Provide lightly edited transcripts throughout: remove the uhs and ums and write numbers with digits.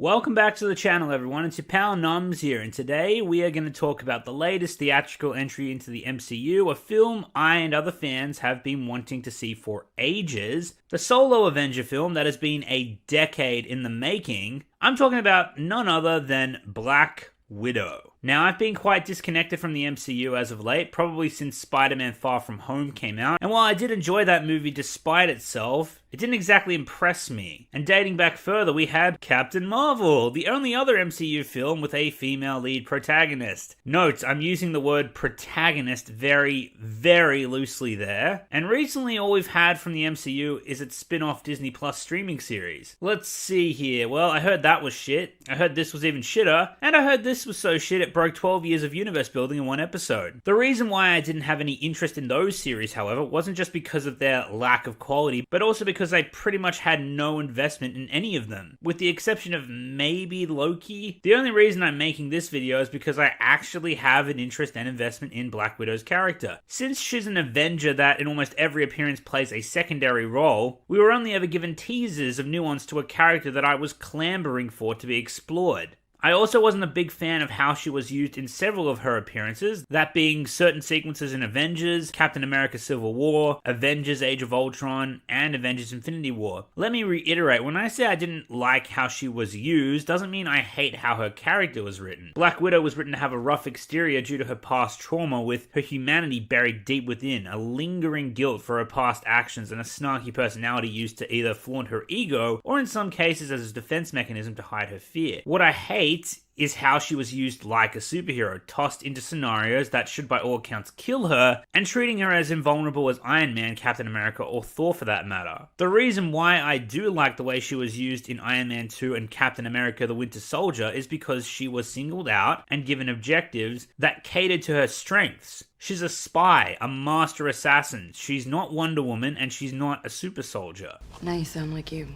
Welcome back to the channel, everyone. It's your pal NOMZ here, and today we are going to talk about the latest theatrical entry into the MCU, a film I and other fans have been wanting to see for ages, the solo Avenger film that has been a decade in the making. I'm talking about none other than Black Widow. Now, I've been quite disconnected from the MCU as of late, probably since Spider-Man Far From Home came out, and while I did enjoy that movie despite itself, it didn't exactly impress me. And dating back further, we had Captain Marvel, the only other MCU film with a female lead protagonist. Note, I'm using the word protagonist very, very loosely there. And recently all we've had from the MCU is its spin-off Disney Plus streaming series. Let's see here. Well, I heard that was shit. I heard this was even shitter. And I heard this was so shit it broke 12 years of universe building in one episode. The reason why I didn't have any interest in those series, however, wasn't just because of their lack of quality, but also because I pretty much had no investment in any of them. With the exception of maybe Loki. The only reason I'm making this video is because I actually have an interest and investment in Black Widow's character. Since she's an Avenger that in almost every appearance plays a secondary role, we were only ever given teasers of nuance to a character that I was clamoring for to be explored. I also wasn't a big fan of how she was used in several of her appearances, that being certain sequences in Avengers, Captain America Civil War, Avengers Age of Ultron, and Avengers Infinity War. Let me reiterate, when I say I didn't like how she was used, doesn't mean I hate how her character was written. Black Widow was written to have a rough exterior due to her past trauma, with her humanity buried deep within, a lingering guilt for her past actions, and a snarky personality used to either flaunt her ego, or in some cases as a defense mechanism to hide her fear. What I hate is how she was used like a superhero, tossed into scenarios that should by all accounts kill her, and treating her as invulnerable as Iron Man, Captain America, or Thor for that matter. The reason why I do like the way she was used in Iron Man 2 and Captain America the Winter Soldier is because she was singled out and given objectives that catered to her strengths. She's a spy, a master assassin. She's not Wonder Woman, and she's not a super soldier. Now you sound like you.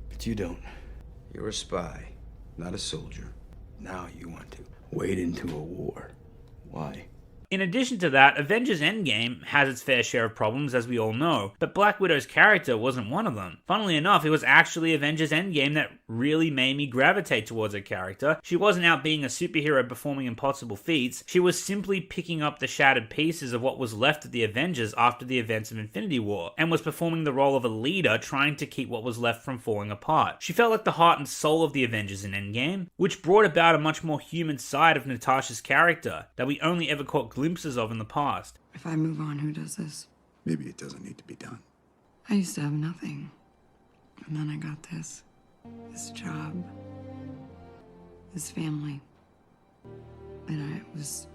But you don't. You're a spy. Not a soldier. Now you want to wade into a war. Why? In addition to that, Avengers Endgame has its fair share of problems, as we all know, but Black Widow's character wasn't one of them. Funnily enough, it was actually Avengers Endgame that really made me gravitate towards her character. She wasn't out being a superhero performing impossible feats, she was simply picking up the shattered pieces of what was left of the Avengers after the events of Infinity War, and was performing the role of a leader trying to keep what was left from falling apart. She felt like the heart and soul of the Avengers in Endgame, which brought about a much more human side of Natasha's character that we only ever caught glimpses of in the past. If I move on, who does this? Maybe it doesn't need to be done. I used to have nothing. And then I got this job, this family. And I was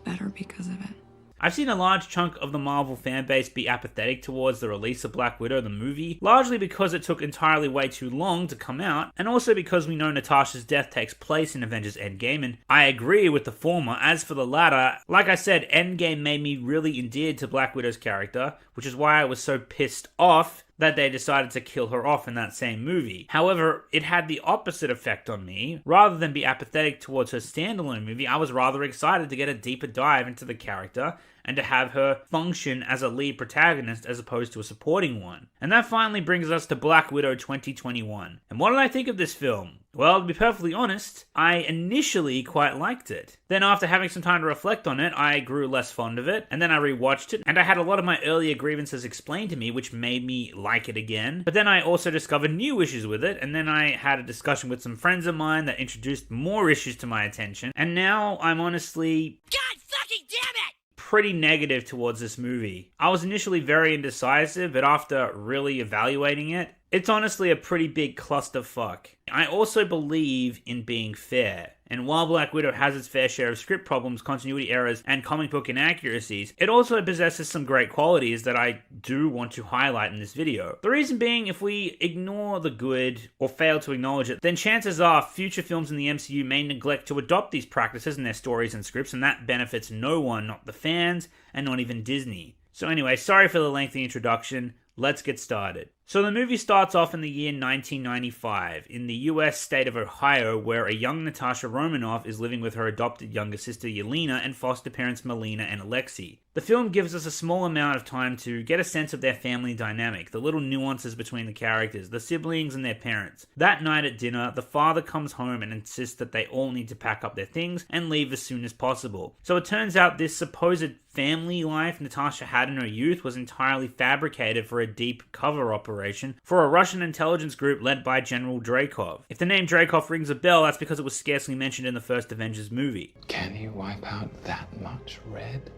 better because of it. I've seen a large chunk of the Marvel fanbase be apathetic towards the release of Black Widow, the movie, largely because it took entirely way too long to come out, and also because we know Natasha's death takes place in Avengers Endgame, and I agree with the former. As for the latter, like I said, Endgame made me really endeared to Black Widow's character, which is why I was so pissed off that they decided to kill her off in that same movie. However, it had the opposite effect on me. Rather than be apathetic towards her standalone movie, I was rather excited to get a deeper dive into the character and to have her function as a lead protagonist as opposed to a supporting one. And that finally brings us to Black Widow 2021. And what did I think of this film? Well, to be perfectly honest, I initially quite liked it. Then after having some time to reflect on it, I grew less fond of it, and then I rewatched it, and I had a lot of my earlier grievances explained to me, which made me like it again. But then I also discovered new issues with it, and then I had a discussion with some friends of mine that introduced more issues to my attention, and now I'm honestly... God fucking damn it! Pretty negative towards this movie. I was initially very indecisive, but after really evaluating it, it's honestly a pretty big clusterfuck. I also believe in being fair, and while Black Widow has its fair share of script problems, continuity errors, and comic book inaccuracies, it also possesses some great qualities that I do want to highlight in this video. The reason being, if we ignore the good or fail to acknowledge it, then chances are future films in the MCU may neglect to adopt these practices in their stories and scripts, and that benefits no one, not the fans, and not even Disney. So anyway, sorry for the lengthy introduction. Let's get started. So the movie starts off in the year 1995 in the US state of Ohio, where a young Natasha Romanoff is living with her adopted younger sister Yelena and foster parents Melina and Alexei. The film gives us a small amount of time to get a sense of their family dynamic, the little nuances between the characters, the siblings and their parents. That night at dinner, the father comes home and insists that they all need to pack up their things and leave as soon as possible. So it turns out this supposed family life Natasha had in her youth was entirely fabricated for a deep cover operation for a Russian intelligence group led by General Dreykov. If the name Dreykov rings a bell, that's because it was scarcely mentioned in the first Avengers movie. Can you wipe out that much red?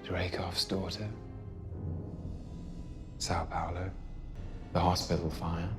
Dreykov's daughter, Sao Paulo, the hospital fire.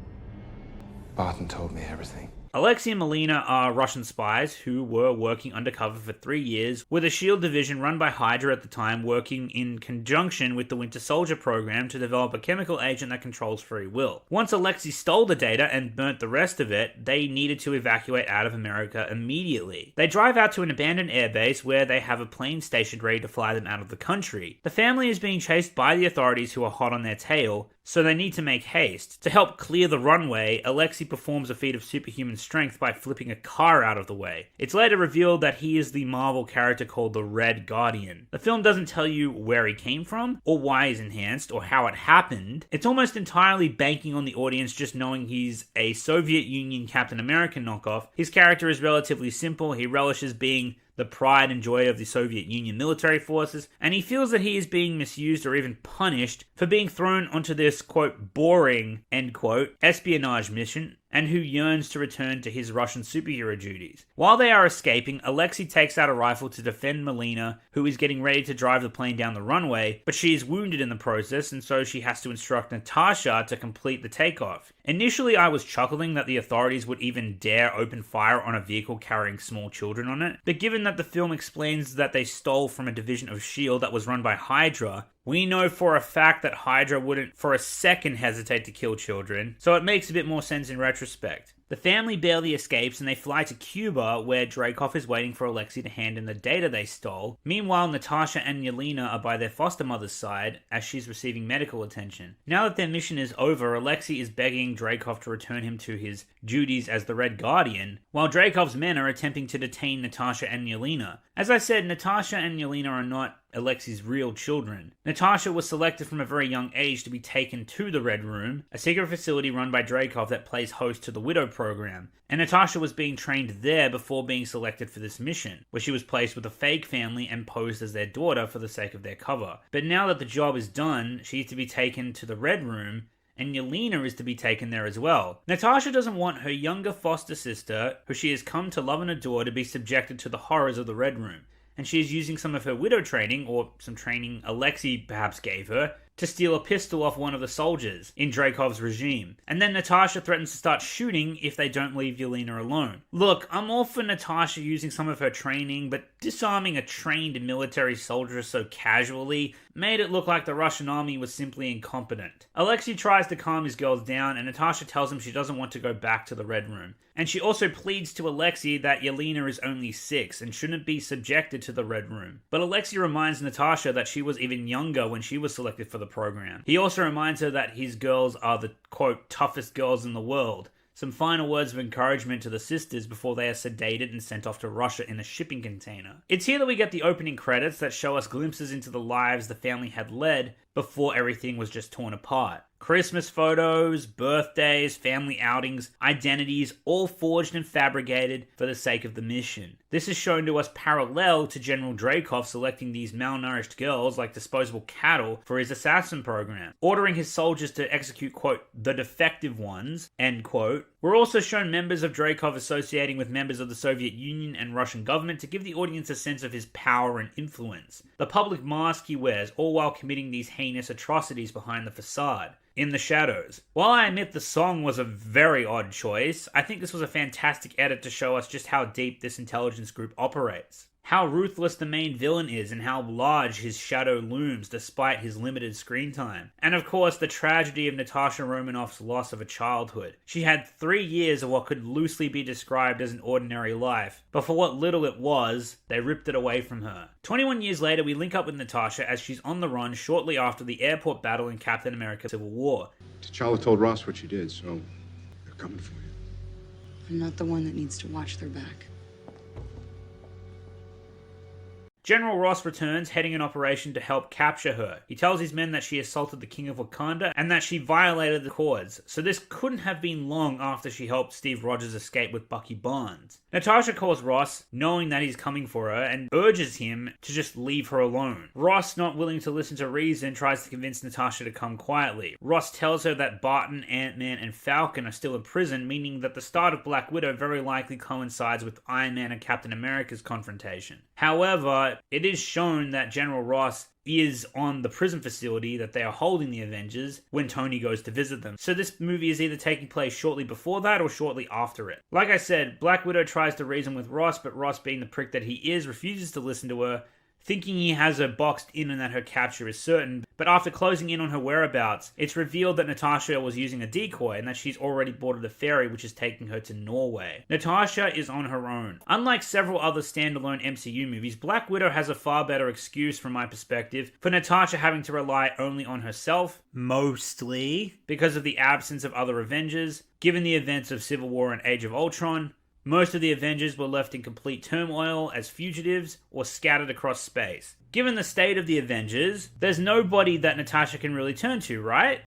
Barton told me everything. Alexei and Melina are Russian spies who were working undercover for 3 years with a SHIELD division run by Hydra at the time, working in conjunction with the Winter Soldier program to develop a chemical agent that controls free will. Once Alexei stole the data and burnt the rest of it, they needed to evacuate out of America immediately. They drive out to an abandoned airbase where they have a plane stationed ready to fly them out of the country. The family is being chased by the authorities who are hot on their tail, so they need to make haste. To help clear the runway, Alexei performs a feat of superhuman strength by flipping a car out of the way. It's later revealed that he is the Marvel character called the Red Guardian. The film doesn't tell you where he came from, or why he's enhanced, or how it happened. It's almost entirely banking on the audience just knowing he's a Soviet Union Captain America knockoff. His character is relatively simple. He relishes being the pride and joy of the Soviet Union military forces, and he feels that he is being misused or even punished for being thrown onto this, quote, boring, end quote, espionage mission, and who yearns to return to his Russian superhero duties. While they are escaping, Alexei takes out a rifle to defend Melina, who is getting ready to drive the plane down the runway, but she is wounded in the process, and so she has to instruct Natasha to complete the takeoff. Initially, I was chuckling that the authorities would even dare open fire on a vehicle carrying small children on it, but given that the film explains that they stole from a division of SHIELD that was run by Hydra, we know for a fact that Hydra wouldn't for a second hesitate to kill children, so it makes a bit more sense in retrospect. The family barely escapes and they fly to Cuba, where Dreykov is waiting for Alexei to hand in the data they stole. Meanwhile, Natasha and Yelena are by their foster mother's side as she's receiving medical attention. Now that their mission is over, Alexei is begging Dreykov to return him to his duties as the Red Guardian, while Dreykov's men are attempting to detain Natasha and Yelena. As I said, Natasha and Yelena are not Alexei's real children. Natasha was selected from a very young age to be taken to the Red Room, a secret facility run by Dreykov that plays host to the Widow program, and Natasha was being trained there before being selected for this mission, where she was placed with a fake family and posed as their daughter for the sake of their cover. But now that the job is done, she is to be taken to the Red Room, and Yelena is to be taken there as well. Natasha doesn't want her younger foster sister, who she has come to love and adore, to be subjected to the horrors of the Red Room, and she is using some of her widow training, or some training Alexei perhaps gave her, to steal a pistol off one of the soldiers in Dreykov's regime. And then Natasha threatens to start shooting if they don't leave Yelena alone. Look, I'm all for Natasha using some of her training, but disarming a trained military soldier so casually made it look like the Russian army was simply incompetent. Alexei tries to calm his girls down, and Natasha tells him she doesn't want to go back to the Red Room. And she also pleads to Alexei that Yelena is only 6 and shouldn't be subjected to the Red Room. But Alexei reminds Natasha that she was even younger when she was selected for the program. He also reminds her that his girls are the, quote, toughest girls in the world. Some final words of encouragement to the sisters before they are sedated and sent off to Russia in a shipping container. It's here that we get the opening credits that show us glimpses into the lives the family had led before everything was just torn apart. Christmas photos, birthdays, family outings, identities, all forged and fabricated for the sake of the mission. This is shown to us parallel to General Dreykov selecting these malnourished girls like disposable cattle for his assassin program, ordering his soldiers to execute, quote, the defective ones, end quote. We're also shown members of Dreykov associating with members of the Soviet Union and Russian government to give the audience a sense of his power and influence. The public mask he wears, all while committing these heinous atrocities behind the facade, in the shadows. While I admit the song was a very odd choice, I think this was a fantastic edit to show us just how deep this intelligence group operates. how ruthless the main villain is and how large his shadow looms despite his limited screen time. And of course, the tragedy of Natasha Romanoff's loss of a childhood. She had 3 years of what could loosely be described as an ordinary life, but for what little it was, they ripped it away from her. 21 years later, we link up with Natasha as she's on the run shortly after the airport battle in Captain America Civil War. T'Challa told Ross what you did, so they're coming for you. I'm not the one that needs to watch their back. General Ross returns, heading an operation to help capture her. He tells his men that she assaulted the King of Wakanda and that she violated the Accords, so this couldn't have been long after she helped Steve Rogers escape with Bucky Barnes. Natasha calls Ross, knowing that he's coming for her, and urges him to just leave her alone. Ross, not willing to listen to reason, tries to convince Natasha to come quietly. Ross tells her that Barton, Ant-Man, and Falcon are still in prison, meaning that the start of Black Widow very likely coincides with Iron Man and Captain America's confrontation. However, it is shown that General Ross is on the prison facility that they are holding the Avengers when Tony goes to visit them. So this movie is either taking place shortly before that or shortly after it. Like I said, Black Widow tries to reason with Ross, but Ross, being the prick that he is, refuses to listen to her, thinking he has her boxed in and that her capture is certain. But after closing in on her whereabouts, it's revealed that Natasha was using a decoy and that she's already boarded a ferry which is taking her to Norway. Natasha is on her own. Unlike several other standalone MCU movies, Black Widow has a far better excuse from my perspective for Natasha having to rely only on herself, mostly, because of the absence of other Avengers, given the events of Civil War and Age of Ultron. Most of the Avengers were left in complete turmoil as fugitives or scattered across space. Given the state of the Avengers, there's nobody that Natasha can really turn to, right?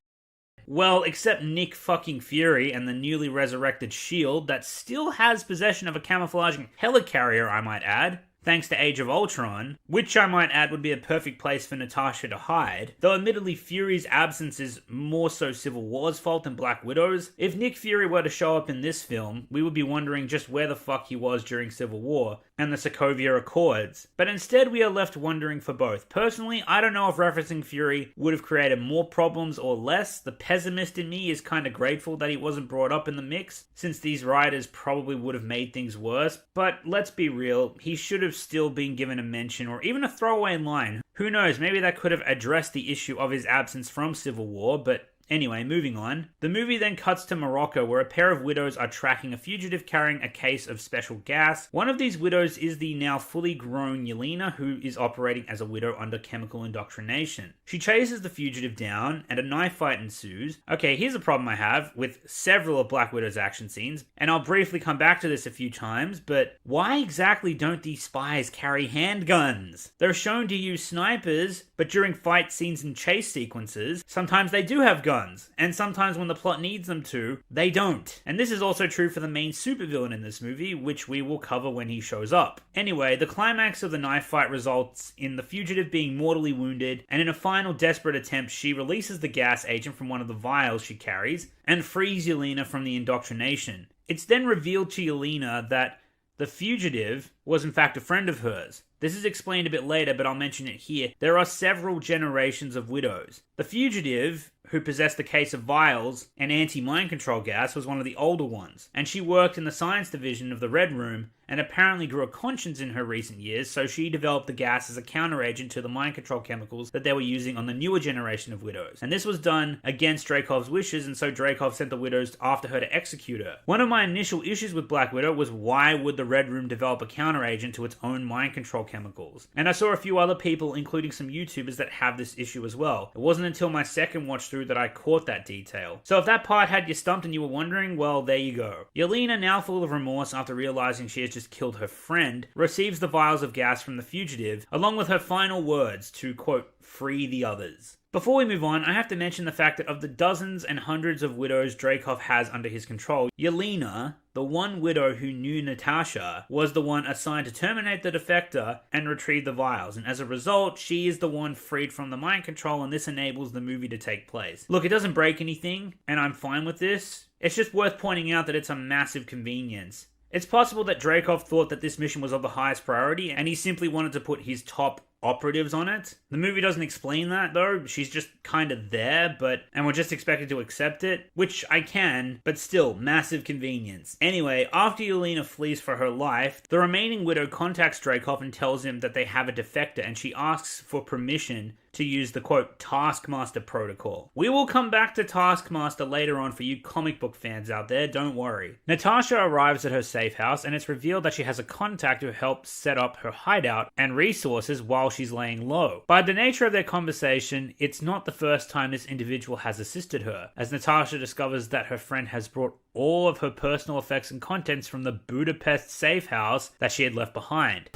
Well, except Nick fucking Fury and the newly resurrected S.H.I.E.L.D. that still has possession of a camouflaging helicarrier, I might add, thanks to Age of Ultron, which I might add would be a perfect place for Natasha to hide, though admittedly Fury's absence is more so Civil War's fault than Black Widow's. If Nick Fury were to show up in this film, we would be wondering just where the fuck he was during Civil War and the Sokovia Accords, but instead we are left wondering for both. Personally, I don't know if referencing Fury would have created more problems or less. The pessimist in me is kind of grateful that he wasn't brought up in the mix, since these writers probably would have made things worse, but let's be real, he should have still been given a mention or even a throwaway line. Who knows, maybe that could have addressed the issue of his absence from Civil War, but anyway, moving on. The movie then cuts to Morocco, where a pair of widows are tracking a fugitive carrying a case of special gas. One of these widows is the now fully grown Yelena, who is operating as a widow under chemical indoctrination. She chases the fugitive down, and a knife fight ensues. Okay, here's a problem I have with several of Black Widow's action scenes, and I'll briefly come back to this a few times, but why exactly don't these spies carry handguns? They're shown to use snipers, but during fight scenes and chase sequences, sometimes they do have guns. And sometimes when the plot needs them to, they don't. And this is also true for the main supervillain in this movie, which we will cover when he shows up. Anyway, the climax of the knife fight results in the fugitive being mortally wounded, and in a final desperate attempt, she releases the gas agent from one of the vials she carries, and frees Yelena from the indoctrination. It's then revealed to Yelena that the fugitive was in fact a friend of hers. This is explained a bit later, but I'll mention it here. There are several generations of widows. The fugitive, who possessed the case of vials and anti-mind control gas, was one of the older ones, and she worked in the science division of the Red Room and apparently grew a conscience in her recent years, so she developed the gas as a counteragent to the mind control chemicals that they were using on the newer generation of widows. And this was done against Dreykov's wishes, and so Dreykov sent the widows after her to execute her. One of my initial issues with Black Widow was why would the Red Room develop a counteragent to its own mind control chemicals? And I saw a few other people, including some YouTubers, that have this issue as well. It wasn't until my second watch through that I caught that detail. So if that part had you stumped and you were wondering, well, there you go. Yelena, now full of remorse after realizing she has just killed her friend, receives the vials of gas from the fugitive, along with her final words to, quote, free the others. Before we move on, I have to mention the fact that of the dozens and hundreds of widows Dreykov has under his control, Yelena, the one widow who knew Natasha, was the one assigned to terminate the defector and retrieve the vials, and as a result, she is the one freed from the mind control, and this enables the movie to take place. Look, it doesn't break anything, and I'm fine with this. It's just worth pointing out that it's a massive convenience. It's possible that Dreykov thought that this mission was of the highest priority, and he simply wanted to put his top operatives on it. The movie doesn't explain that though. She's just kind of there, and we're just expected to accept it, which I can, but still, massive convenience. Anyway, after Yelena flees for her life, the remaining widow contacts Dreykov and tells him that they have a defector, and she asks for permission to use the quote Taskmaster protocol. We will come back to Taskmaster later on for you comic book fans out there, don't worry. Natasha arrives at her safe house and it's revealed that she has a contact who helps set up her hideout and resources while she's laying low. By the nature of their conversation, it's not the first time this individual has assisted her, as Natasha discovers that her friend has brought all of her personal effects and contents from the Budapest safe house that she had left behind.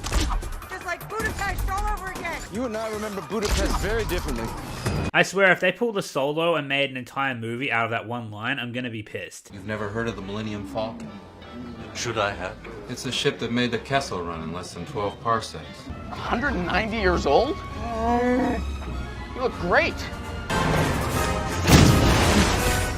Just like Budapest all over again. You and I remember Budapest very differently. I swear, if they pulled a Solo and made an entire movie out of that one line, I'm gonna be pissed. You've never heard of the Millennium Falcon? Should I have? It's a ship that made the Kessel run in less than 12 parsecs. 190 years old? You look great.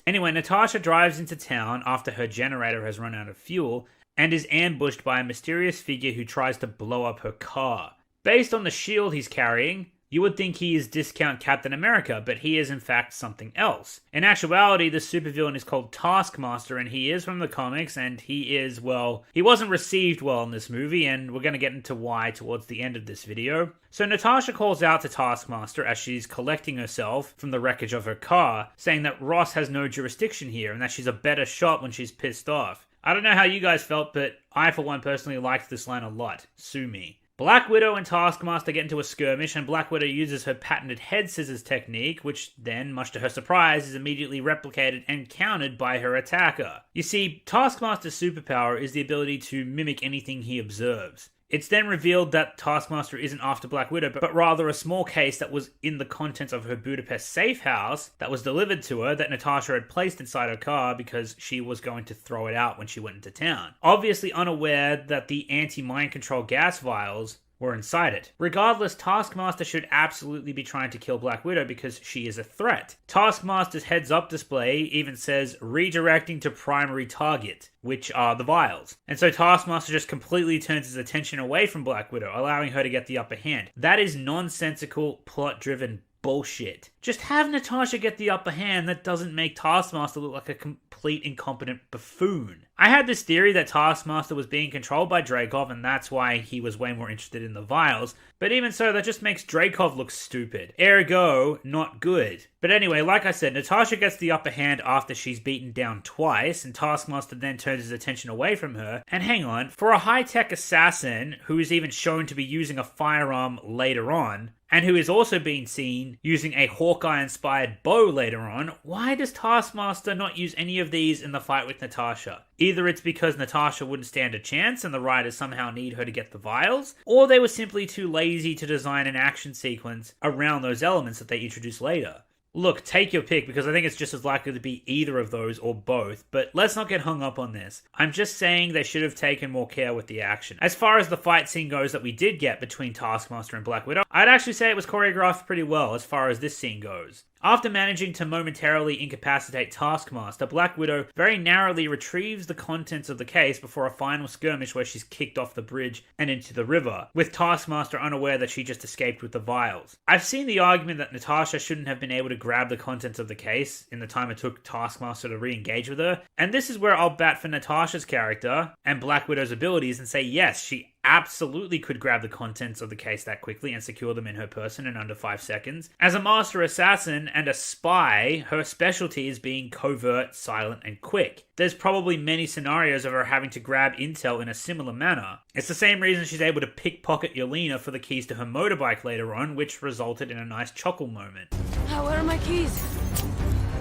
Anyway, Natasha drives into town after her generator has run out of fuel and is ambushed by a mysterious figure who tries to blow up her car. Based on the shield he's carrying, you would think he is discount Captain America, but he is in fact something else. In actuality, the supervillain is called Taskmaster, and he is from the comics, and he is, well, he wasn't received well in this movie, and we're going to get into why towards the end of this video. So Natasha calls out to Taskmaster as she's collecting herself from the wreckage of her car, saying that Ross has no jurisdiction here, and that she's a better shot when she's pissed off. I don't know how you guys felt, but I for one personally liked this line a lot. Sue me. Black Widow and Taskmaster get into a skirmish, and Black Widow uses her patented head scissors technique, which then, much to her surprise, is immediately replicated and countered by her attacker. You see, Taskmaster's superpower is the ability to mimic anything he observes. It's then revealed that Taskmaster isn't after Black Widow, but rather a small case that was in the contents of her Budapest safe house that was delivered to her that Natasha had placed inside her car because she was going to throw it out when she went into town. Obviously unaware that the anti-mind control gas vials were inside it. Regardless, Taskmaster should absolutely be trying to kill Black Widow because she is a threat. Taskmaster's heads-up display even says redirecting to primary target, which are the vials. And so Taskmaster just completely turns his attention away from Black Widow, allowing her to get the upper hand. That is nonsensical, plot-driven bullshit. Just have Natasha get the upper hand. That doesn't make Taskmaster look like a complete incompetent buffoon. I had this theory that Taskmaster was being controlled by Dreykov and that's why he was way more interested in the vials, but even so, that just makes Dreykov look stupid. Ergo, not good. But anyway, like I said, Natasha gets the upper hand after she's beaten down twice, and Taskmaster then turns his attention away from her. And hang on, for a high-tech assassin who is even shown to be using a firearm later on, and who is also being seen using a Hawkeye-inspired bow later on, why does Taskmaster not use any of these in the fight with Natasha? Either it's because Natasha wouldn't stand a chance and the writers somehow need her to get the vials, or they were simply too lazy to design an action sequence around those elements that they introduce later. Look, take your pick, because I think it's just as likely to be either of those or both, but let's not get hung up on this. I'm just saying they should have taken more care with the action. As far as the fight scene goes that we did get between Taskmaster and Black Widow, I'd actually say it was choreographed pretty well as far as this scene goes. After managing to momentarily incapacitate Taskmaster, Black Widow very narrowly retrieves the contents of the case before a final skirmish where she's kicked off the bridge and into the river, with Taskmaster unaware that she just escaped with the vials. I've seen the argument that Natasha shouldn't have been able to grab the contents of the case in the time it took Taskmaster to re-engage with her, and this is where I'll bat for Natasha's character and Black Widow's abilities and say yes, she absolutely could grab the contents of the case that quickly and secure them in her person in under 5 seconds. As a master assassin and a spy, her specialty is being covert, silent, and quick. There's probably many scenarios of her having to grab intel in a similar manner. It's the same reason she's able to pickpocket Yelena for the keys to her motorbike later on, which resulted in a nice chuckle moment. Where are my keys?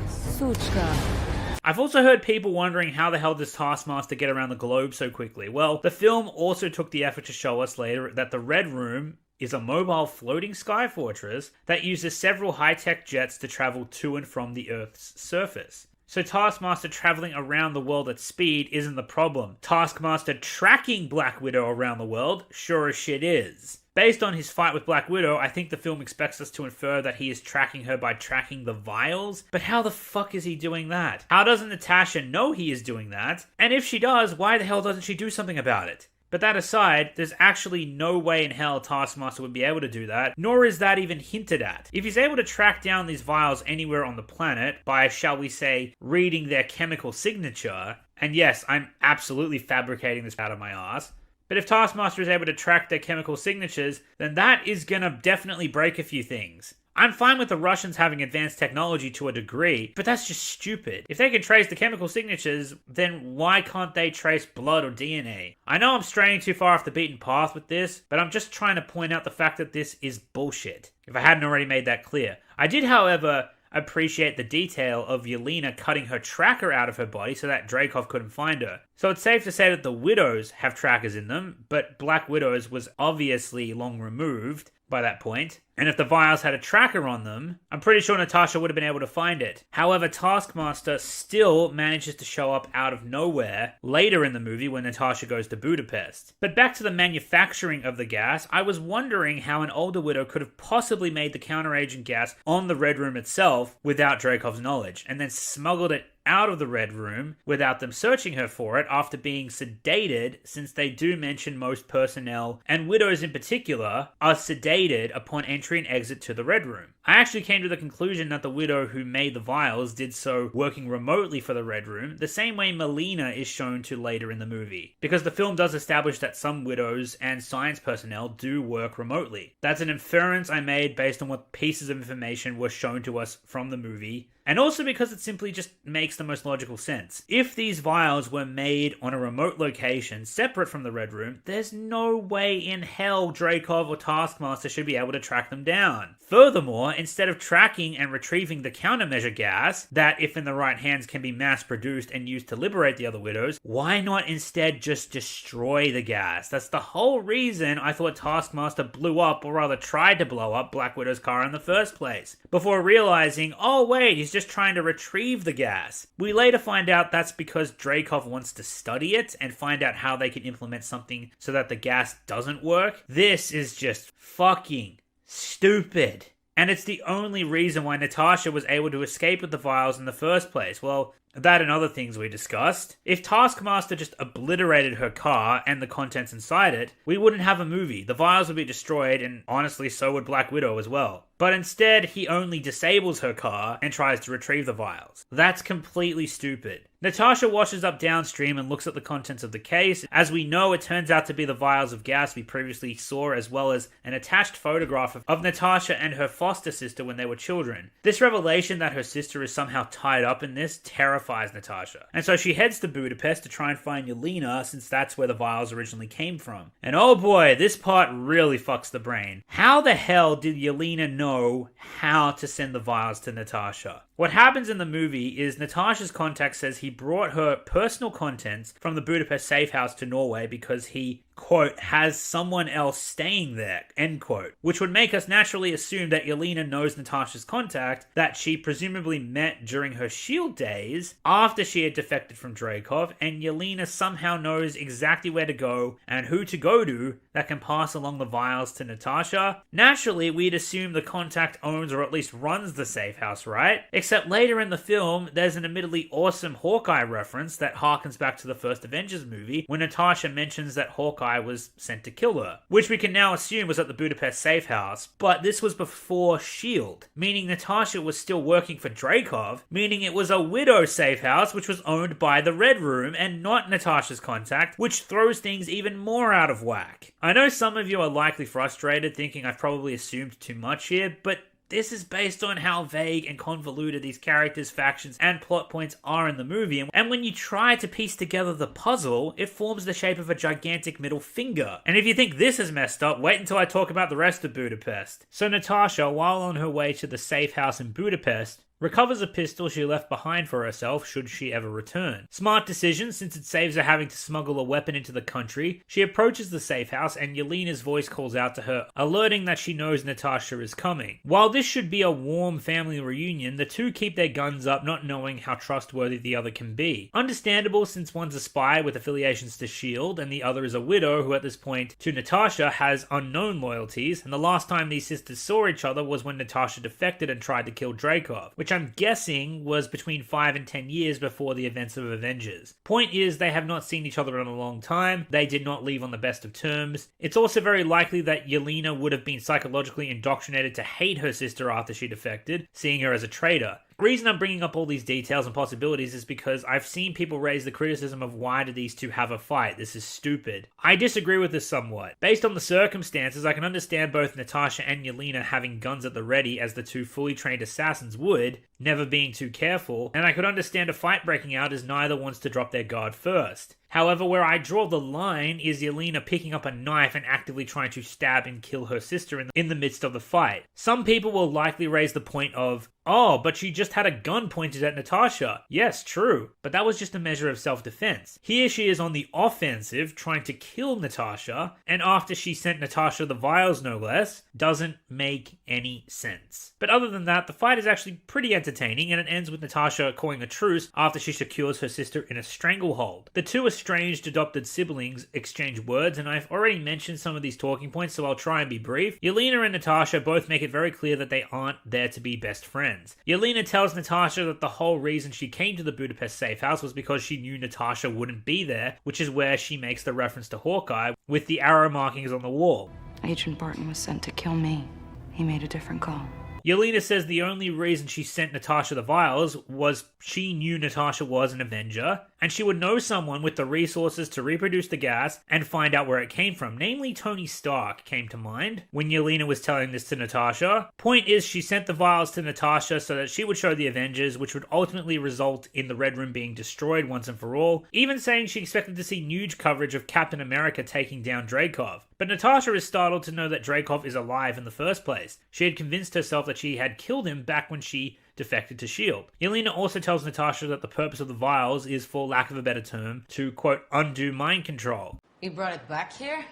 Suchka. I've also heard people wondering how the hell does Taskmaster get around the globe so quickly? Well, the film also took the effort to show us later that the Red Room is a mobile floating sky fortress that uses several high-tech jets to travel to and from the Earth's surface. So Taskmaster traveling around the world at speed isn't the problem. Taskmaster tracking Black Widow around the world sure as shit is. Based on his fight with Black Widow, I think the film expects us to infer that he is tracking her by tracking the vials, but how the fuck is he doing that? How doesn't Natasha know he is doing that? And if she does, why the hell doesn't she do something about it? But that aside, there's actually no way in hell Taskmaster would be able to do that, nor is that even hinted at. If he's able to track down these vials anywhere on the planet by, shall we say, reading their chemical signature, and yes, I'm absolutely fabricating this out of my ass, but if Taskmaster is able to track their chemical signatures, then that is gonna definitely break a few things. I'm fine with the Russians having advanced technology to a degree, but that's just stupid. If they can trace the chemical signatures, then why can't they trace blood or DNA? I know I'm straying too far off the beaten path with this, but I'm just trying to point out the fact that this is bullshit, if I hadn't already made that clear. I did, however, appreciate the detail of Yelena cutting her tracker out of her body so that Dreykov couldn't find her. So it's safe to say that the Widows have trackers in them, but Black Widow's was obviously long removed by that point. And if the vials had a tracker on them, I'm pretty sure Natasha would have been able to find it. However, Taskmaster still manages to show up out of nowhere later in the movie when Natasha goes to Budapest. But back to the manufacturing of the gas, I was wondering how an older Widow could have possibly made the counteragent gas on the Red Room itself without Dreykov's knowledge, and then smuggled it out of the Red Room without them searching her for it after being sedated, since they do mention most personnel, and Widows in particular, are sedated upon entry and exit to the Red Room. I actually came to the conclusion that the Widow who made the vials did so working remotely for the Red Room, the same way Melina is shown to later in the movie, because the film does establish that some Widows and science personnel do work remotely. That's an inference I made based on what pieces of information were shown to us from the movie, and also because it simply just makes the most logical sense. If these vials were made on a remote location separate from the Red Room, there's no way in hell Dreykov or Taskmaster should be able to track them down. Furthermore, instead of tracking and retrieving the countermeasure gas, that if in the right hands can be mass-produced and used to liberate the other Widows, why not instead just destroy the gas? That's the whole reason I thought Taskmaster blew up, or rather tried to blow up, Black Widow's car in the first place, before realizing, oh wait, he's just trying to retrieve the gas. We later find out that's because Dreykov wants to study it and find out how they can implement something so that the gas doesn't work. This is just fucking stupid. And it's the only reason why Natasha was able to escape with the vials in the first place. Well, that and other things we discussed. If Taskmaster just obliterated her car and the contents inside it, we wouldn't have a movie. The vials would be destroyed, and honestly, so would Black Widow as well. But instead, he only disables her car and tries to retrieve the vials. That's completely stupid. Natasha washes up downstream and looks at the contents of the case. As we know, it turns out to be the vials of gas we previously saw, as well as an attached photograph of Natasha and her foster sister when they were children. This revelation that her sister is somehow tied up in this terrifies Natasha. And so she heads to Budapest to try and find Yelena, since that's where the vials originally came from. And oh boy, this part really fucks the brain. How the hell did Yelena know how to send the vials to Natasha? What happens in the movie is Natasha's contact says he brought her personal contents from the Budapest safe house to Norway because he, quote, has someone else staying there, end quote. Which would make us naturally assume that Yelena knows Natasha's contact, that she presumably met during her SHIELD days after she had defected from Dreykov, and Yelena somehow knows exactly where to go and who to go to that can pass along the vials to Natasha. Naturally, we'd assume the contact owns or at least runs the safe house, right? Except later in the film, there's an admittedly awesome Hawkeye reference that harkens back to the first Avengers movie, when Natasha mentions that Hawkeye was sent to kill her, which we can now assume was at the Budapest safe house, but this was before SHIELD, meaning Natasha was still working for Dreykov, meaning it was a Widow safe house which was owned by the Red Room and not Natasha's contact, which throws things even more out of whack. I know some of you are likely frustrated, thinking I've probably assumed too much here, but this is based on how vague and convoluted these characters, factions, and plot points are in the movie, and when you try to piece together the puzzle, it forms the shape of a gigantic middle finger. And if you think this is messed up, wait until I talk about the rest of Budapest. So Natasha, while on her way to the safe house in Budapest, recovers a pistol she left behind for herself should she ever return. Smart decision, since it saves her having to smuggle a weapon into the country. She approaches the safe house and Yelena's voice calls out to her, alerting that she knows Natasha is coming. While this should be a warm family reunion, the two keep their guns up, not knowing how trustworthy the other can be. Understandable, since one's a spy with affiliations to SHIELD and the other is a widow who at this point to Natasha has unknown loyalties, and the last time these sisters saw each other was when Natasha defected and tried to kill Dreykov, which I'm guessing was between 5 and 10 years before the events of Avengers. Point is, they have not seen each other in a long time. They did not leave on the best of terms. It's also very likely that Yelena would have been psychologically indoctrinated to hate her sister after she defected, seeing her as a traitor. The reason I'm bringing up all these details and possibilities is because I've seen people raise the criticism of why do these two have a fight, this is stupid. I disagree with this somewhat. Based on the circumstances, I can understand both Natasha and Yelena having guns at the ready as the two fully trained assassins would, never being too careful, and I could understand a fight breaking out as neither wants to drop their guard first. However, where I draw the line is Yelena picking up a knife and actively trying to stab and kill her sister in the midst of the fight. Some people will likely raise the point of, oh, but she just had a gun pointed at Natasha. Yes, true, but that was just a measure of self-defense. Here she is on the offensive, trying to kill Natasha, and after she sent Natasha the vials no less, doesn't make any sense. But other than that, the fight is actually pretty entertaining, and it ends with Natasha calling a truce after she secures her sister in a stranglehold. The two estranged adopted siblings exchange words, and I've already mentioned some of these talking points, so I'll try and be brief. Yelena and Natasha both make it very clear that they aren't there to be best friends. Yelena tells Natasha that the whole reason she came to the Budapest safe house was because she knew Natasha wouldn't be there, which is where she makes the reference to Hawkeye with the arrow markings on the wall. Agent Barton was sent to kill me. He made a different call. Yelena says the only reason she sent Natasha the vials was she knew Natasha was an Avenger, and she would know someone with the resources to reproduce the gas and find out where it came from. Namely, Tony Stark came to mind when Yelena was telling this to Natasha. Point is, she sent the vials to Natasha so that she would show the Avengers, which would ultimately result in the Red Room being destroyed once and for all, even saying she expected to see news coverage of Captain America taking down Dreykov. But Natasha is startled to know that Dreykov is alive in the first place. She had convinced herself that she had killed him back when she defected to S.H.I.E.L.D. Yelena also tells Natasha that the purpose of the vials is, for lack of a better term, to, quote, undo mind control. You brought it back here?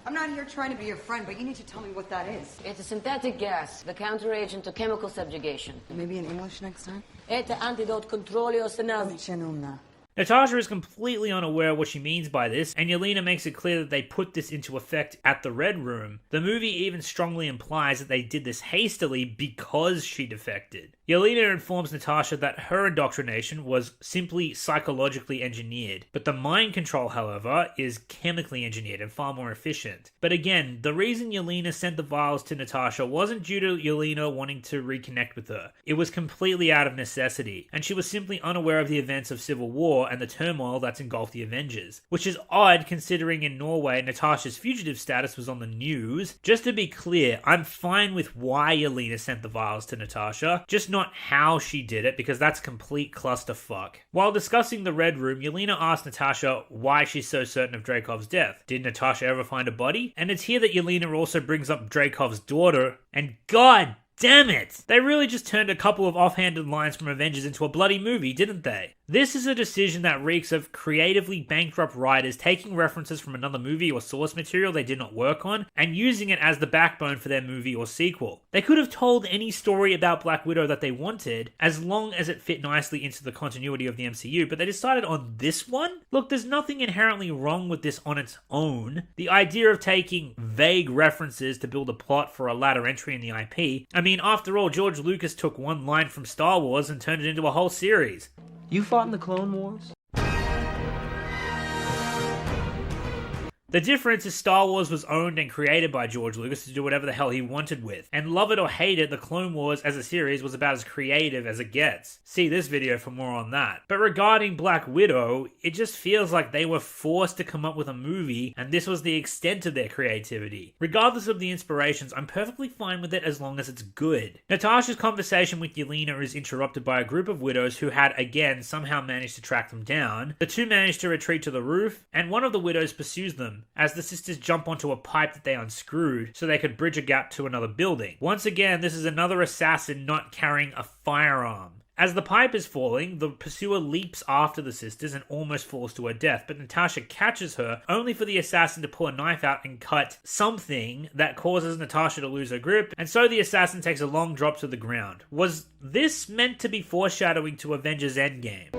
I'm not here trying to be your friend, but you need to tell me what that is. It's a synthetic gas, the counteragent to chemical subjugation. Maybe in English next time? It's antidote controlio senavi. Natasha is completely unaware of what she means by this, and Yelena makes it clear that they put this into effect at the Red Room. The movie even strongly implies that they did this hastily because she defected. Yelena informs Natasha that her indoctrination was simply psychologically engineered, but the mind control, however, is chemically engineered and far more efficient. But again, the reason Yelena sent the vials to Natasha wasn't due to Yelena wanting to reconnect with her. It was completely out of necessity, and she was simply unaware of the events of Civil War and the turmoil that's engulfed the Avengers. Which is odd considering in Norway, Natasha's fugitive status was on the news. Just to be clear, I'm fine with why Yelena sent the vials to Natasha, just not how she did it, because that's complete clusterfuck. While discussing the Red Room, Yelena asks Natasha why she's so certain of Dreykov's death. Did Natasha ever find a body? And it's here that Yelena also brings up Dreykov's daughter, and god damn it! They really just turned a couple of offhanded lines from Avengers into a bloody movie, didn't they? This is a decision that reeks of creatively bankrupt writers taking references from another movie or source material they did not work on and using it as the backbone for their movie or sequel. They could have told any story about Black Widow that they wanted, as long as it fit nicely into the continuity of the MCU, but they decided on this one? Look, there's nothing inherently wrong with this on its own. The idea of taking vague references to build a plot for a latter entry in the IP, I mean, after all, George Lucas took one line from Star Wars and turned it into a whole series. You fought in the Clone Wars? The difference is Star Wars was owned and created by George Lucas to do whatever the hell he wanted with. And love it or hate it, the Clone Wars as a series was about as creative as it gets. See this video for more on that. But regarding Black Widow, it just feels like they were forced to come up with a movie and this was the extent of their creativity. Regardless of the inspirations, I'm perfectly fine with it as long as it's good. Natasha's conversation with Yelena is interrupted by a group of widows who had again somehow managed to track them down. The two manage to retreat to the roof and one of the widows pursues them as the sisters jump onto a pipe that they unscrewed so they could bridge a gap to another building. Once again, this is another assassin not carrying a firearm. As the pipe is falling, the pursuer leaps after the sisters and almost falls to her death, but Natasha catches her, only for the assassin to pull a knife out and cut something that causes Natasha to lose her grip, and so the assassin takes a long drop to the ground. Was this meant to be foreshadowing to Avengers Endgame?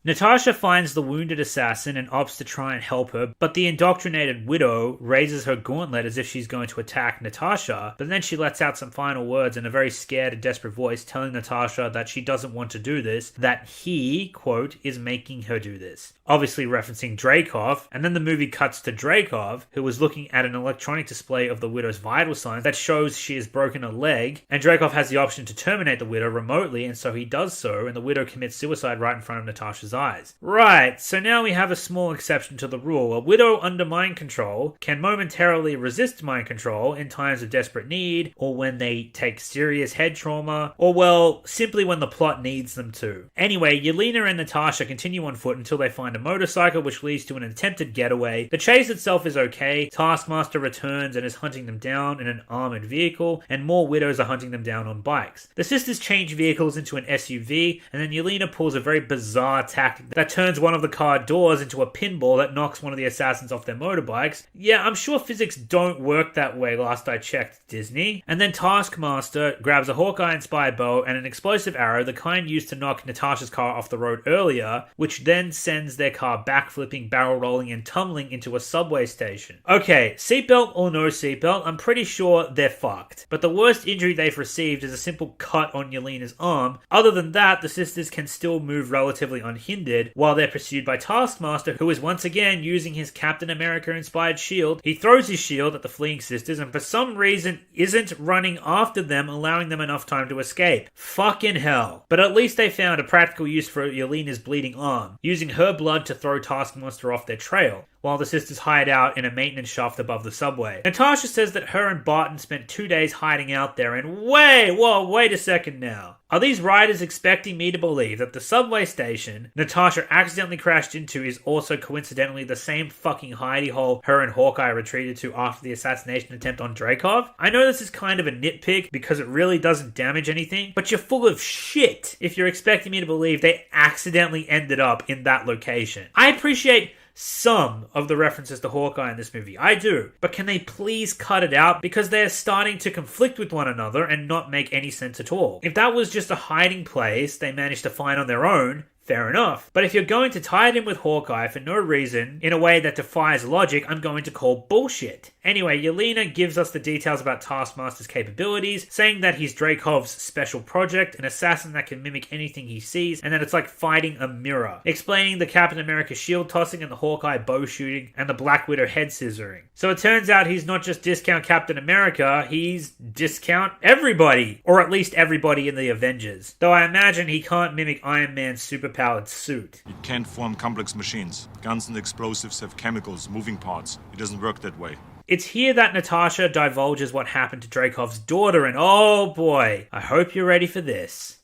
Natasha finds the wounded assassin and opts to try and help her, but the indoctrinated widow raises her gauntlet as if she's going to attack Natasha, but then she lets out some final words in a very scared and desperate voice, telling Natasha that she doesn't want to do this, that he, quote, is making her do this. Obviously referencing Dreykov, and then the movie cuts to Dreykov, who was looking at an electronic display of the widow's vital signs that shows she has broken a leg, and Dreykov has the option to terminate the widow remotely, and so he does so, and the widow commits suicide right in front of Natasha's eyes. Right, so now we have a small exception to the rule. A widow under mind control can momentarily resist mind control in times of desperate need, or when they take serious head trauma, or well, simply when the plot needs them to. Anyway, Yelena and Natasha continue on foot until they find a motorcycle, which leads to an attempted getaway. The chase itself is okay. Taskmaster returns and is hunting them down in an armored vehicle, and more widows are hunting them down on bikes. The sisters change vehicles into an SUV, and then Yelena pulls a very bizarre tactic that turns one of the car doors into a pinball that knocks one of the assassins off their motorbikes. Yeah, I'm sure physics don't work that way last I checked, Disney. And then Taskmaster grabs a Hawkeye-inspired bow and an explosive arrow, the kind used to knock Natasha's car off the road earlier, which then sends their car backflipping, barrel rolling, and tumbling into a subway station. Okay, seatbelt or no seatbelt, I'm pretty sure they're fucked. But the worst injury they've received is a simple cut on Yelena's arm. Other than that, the sisters can still move relatively unhindered while they're pursued by Taskmaster, who is once again using his Captain America-inspired shield. He throws his shield at the fleeing sisters and for some reason isn't running after them, allowing them enough time to escape. Fucking hell. But at least they found a practical use for Yelena's bleeding arm, using her blood to throw Taskmaster off their trail, while the sisters hide out in a maintenance shaft above the subway. Natasha says that her and Barton spent 2 days hiding out there, and wait a second now. Are these writers expecting me to believe that the subway station Natasha accidentally crashed into is also coincidentally the same fucking hidey hole her and Hawkeye retreated to after the assassination attempt on Dreykov? I know this is kind of a nitpick because it really doesn't damage anything, but you're full of shit if you're expecting me to believe they accidentally ended up in that location. I appreciate some of the references to Hawkeye in this movie. I do. But can they please cut it out? Because they're starting to conflict with one another and not make any sense at all. If that was just a hiding place they managed to find on their own, fair enough. But if you're going to tie it in with Hawkeye for no reason, in a way that defies logic, I'm going to call bullshit. Anyway, Yelena gives us the details about Taskmaster's capabilities, saying that he's Dreykov's special project, an assassin that can mimic anything he sees, and that it's like fighting a mirror. Explaining the Captain America shield tossing and the Hawkeye bow shooting and the Black Widow head scissoring. So it turns out he's not just discount Captain America, he's discount everybody. Or at least everybody in the Avengers. Though I imagine he can't mimic Iron Man's superpowered suit. It can't form complex machines. Guns and explosives have chemicals, moving parts. It doesn't work that way. It's here that Natasha divulges what happened to Dreykov's daughter, and oh boy, I hope you're ready for this.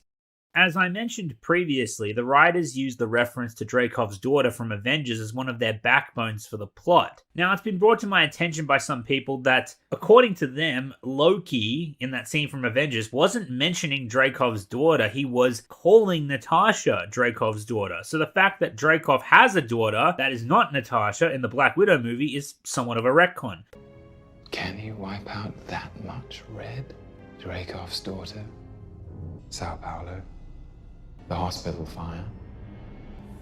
As I mentioned previously, the writers used the reference to Dreykov's daughter from Avengers as one of their backbones for the plot. Now, it's been brought to my attention by some people that, according to them, Loki, in that scene from Avengers, wasn't mentioning Dreykov's daughter, he was calling Natasha Dreykov's daughter. So the fact that Dreykov has a daughter that is not Natasha in the Black Widow movie is somewhat of a retcon. Can he wipe out that much red? Dreykov's daughter? Sao Paulo? The hospital fire?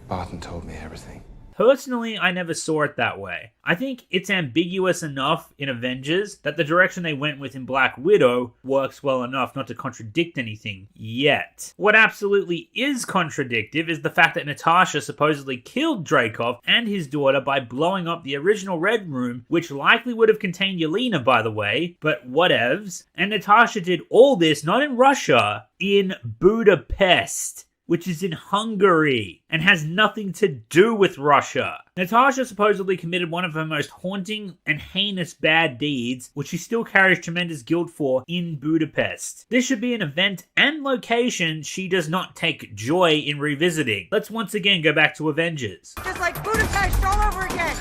Barton told me everything. Personally, I never saw it that way. I think it's ambiguous enough in Avengers that the direction they went with in Black Widow works well enough not to contradict anything yet. What absolutely is contradictive is the fact that Natasha supposedly killed Dreykov and his daughter by blowing up the original Red Room, which likely would have contained Yelena, by the way, but whatevs. And Natasha did all this not in Russia, in Budapest, which is in Hungary, and has nothing to do with Russia. Natasha supposedly committed one of her most haunting and heinous bad deeds, which she still carries tremendous guilt for, in Budapest. This should be an event and location she does not take joy in revisiting. Let's once again go back to Avengers. Just like Budapest all over again.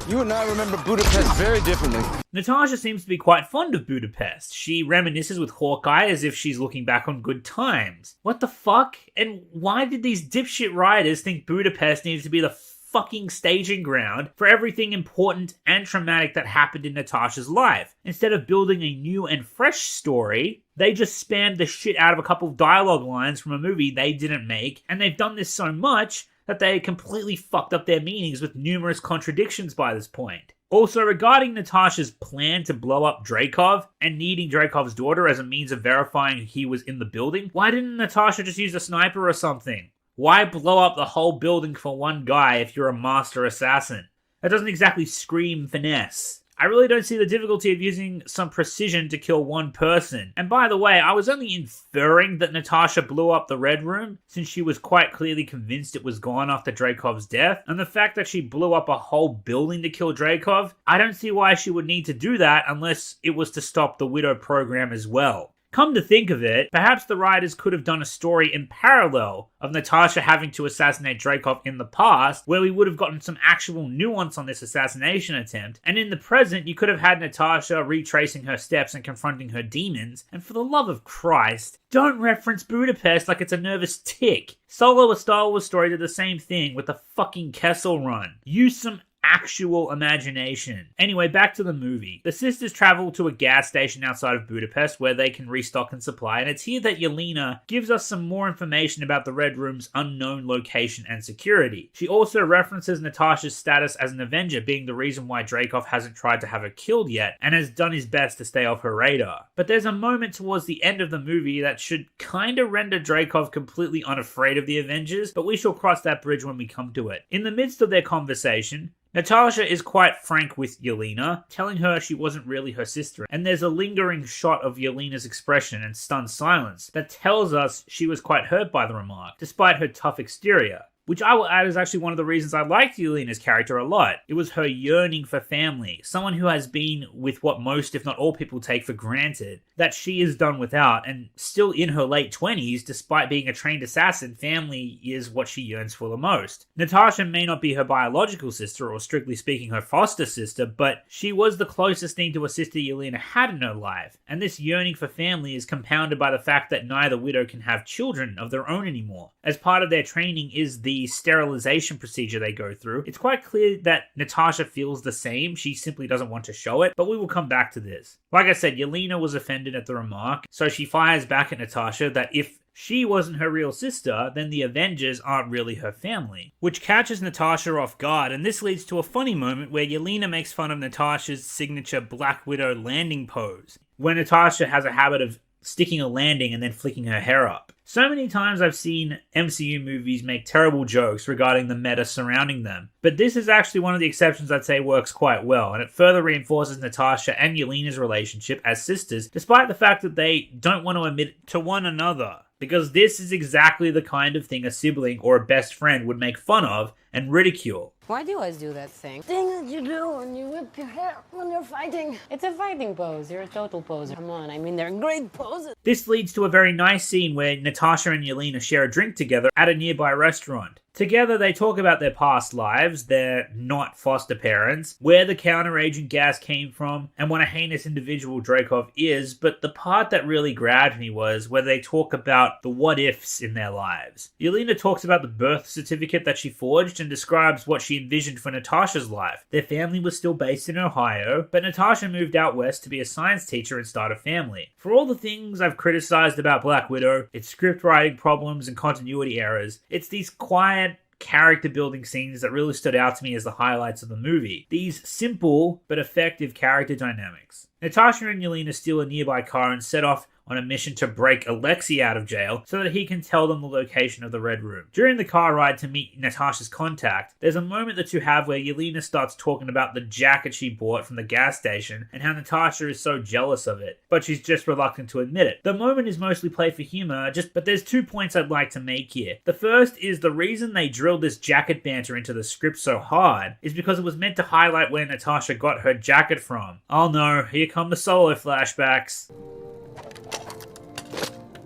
You and I remember Budapest very differently. Natasha seems to be quite fond of Budapest. She reminisces with Hawkeye as if she's looking back on good times. What the fuck? And why did these dipshit writers think Budapest needed to be the fucking staging ground for everything important and traumatic that happened in Natasha's life, instead of building a new and fresh story They just spammed the shit out of a couple of dialogue lines from a movie they didn't make, and they've done this so much that they completely fucked up their meanings with numerous contradictions by this point. Also, regarding Natasha's plan to blow up Dreykov and needing Dreykov's daughter as a means of verifying he was in the building, why didn't Natasha just use a sniper or something? Why blow up the whole building for one guy if you're a master assassin? That doesn't exactly scream finesse. I really don't see the difficulty of using some precision to kill one person. And by the way, I was only inferring that Natasha blew up the Red Room since she was quite clearly convinced it was gone after Dreykov's death. And the fact that she blew up a whole building to kill Dreykov, I don't see why she would need to do that unless it was to stop the Widow program as well. Come to think of it, perhaps the writers could have done a story in parallel of Natasha having to assassinate Dreykov in the past, where we would have gotten some actual nuance on this assassination attempt, and in the present you could have had Natasha retracing her steps and confronting her demons, and for the love of Christ, don't reference Budapest like it's a nervous tick. Solo, a Star Wars story, did the same thing with the fucking Kessel Run. Use some actual imagination. Anyway, back to the movie. The sisters travel to a gas station outside of Budapest where they can restock and supply, and it's here that Yelena gives us some more information about the Red Room's unknown location and security. She also references Natasha's status as an Avenger being the reason why Dreykov hasn't tried to have her killed yet, and has done his best to stay off her radar. But there's a moment towards the end of the movie that should kinda render Dreykov completely unafraid of the Avengers, but we shall cross that bridge when we come to it. In the midst of their conversation, Natasha is quite frank with Yelena, telling her she wasn't really her sister, and there's a lingering shot of Yelena's expression and stunned silence that tells us she was quite hurt by the remark, despite her tough exterior. Which I will add is actually one of the reasons I liked Yelena's character a lot. It was her yearning for family, someone who has been with what most, if not all people take for granted, that she is done without, and still in her late 20s, despite being a trained assassin, family is what she yearns for the most. Natasha may not be her biological sister, or strictly speaking her foster sister, but she was the closest thing to a sister Yelena had in her life, and this yearning for family is compounded by the fact that neither widow can have children of their own anymore. As part of their training is the sterilization procedure they go through. It's quite clear that Natasha feels the same, she simply doesn't want to show it, but we will come back to this. Like I said, Yelena was offended at the remark, so she fires back at Natasha that if she wasn't her real sister, then the Avengers aren't really her family, which catches Natasha off guard, and this leads to a funny moment where Yelena makes fun of Natasha's signature Black Widow landing pose, where Natasha has a habit of sticking a landing and then flicking her hair up. So many times I've seen MCU movies make terrible jokes regarding the meta surrounding them, but this is actually one of the exceptions I'd say works quite well, and it further reinforces Natasha and Yelena's relationship as sisters, despite the fact that they don't want to admit it to one another. Because this is exactly the kind of thing a sibling or a best friend would make fun of and ridicule. Why do you always do that thing that you do when you whip your hair when you're fighting? It's a fighting pose. You're a total poser. Come on, I mean, they're great poses. This leads to a very nice scene where Natasha and Yelena share a drink together at a nearby restaurant. Together, they talk about their past lives, their not foster parents, where the counteragent gas came from, and what a heinous individual Dreykov is, but the part that really grabbed me was where they talk about the what-ifs in their lives. Yelena talks about the birth certificate that she forged and describes what she envisioned for Natasha's life. Their family was still based in Ohio, but Natasha moved out west to be a science teacher and start a family. For all the things I've criticized about Black Widow, its script writing problems and continuity errors, it's these quiet character building scenes that really stood out to me as the highlights of the movie. These simple but effective character dynamics. Natasha and Yelena steal a nearby car and set off on a mission to break Alexei out of jail so that he can tell them the location of the Red Room. During the car ride to meet Natasha's contact, there's a moment the two have where Yelena starts talking about the jacket she bought from the gas station and how Natasha is so jealous of it, but she's just reluctant to admit it. The moment is mostly played for humor, but there's 2 points I'd like to make here. The first is the reason they drilled this jacket banter into the script so hard is because it was meant to highlight where Natasha got her jacket from. Oh no, here come the Solo flashbacks.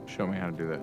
Show me how to do that.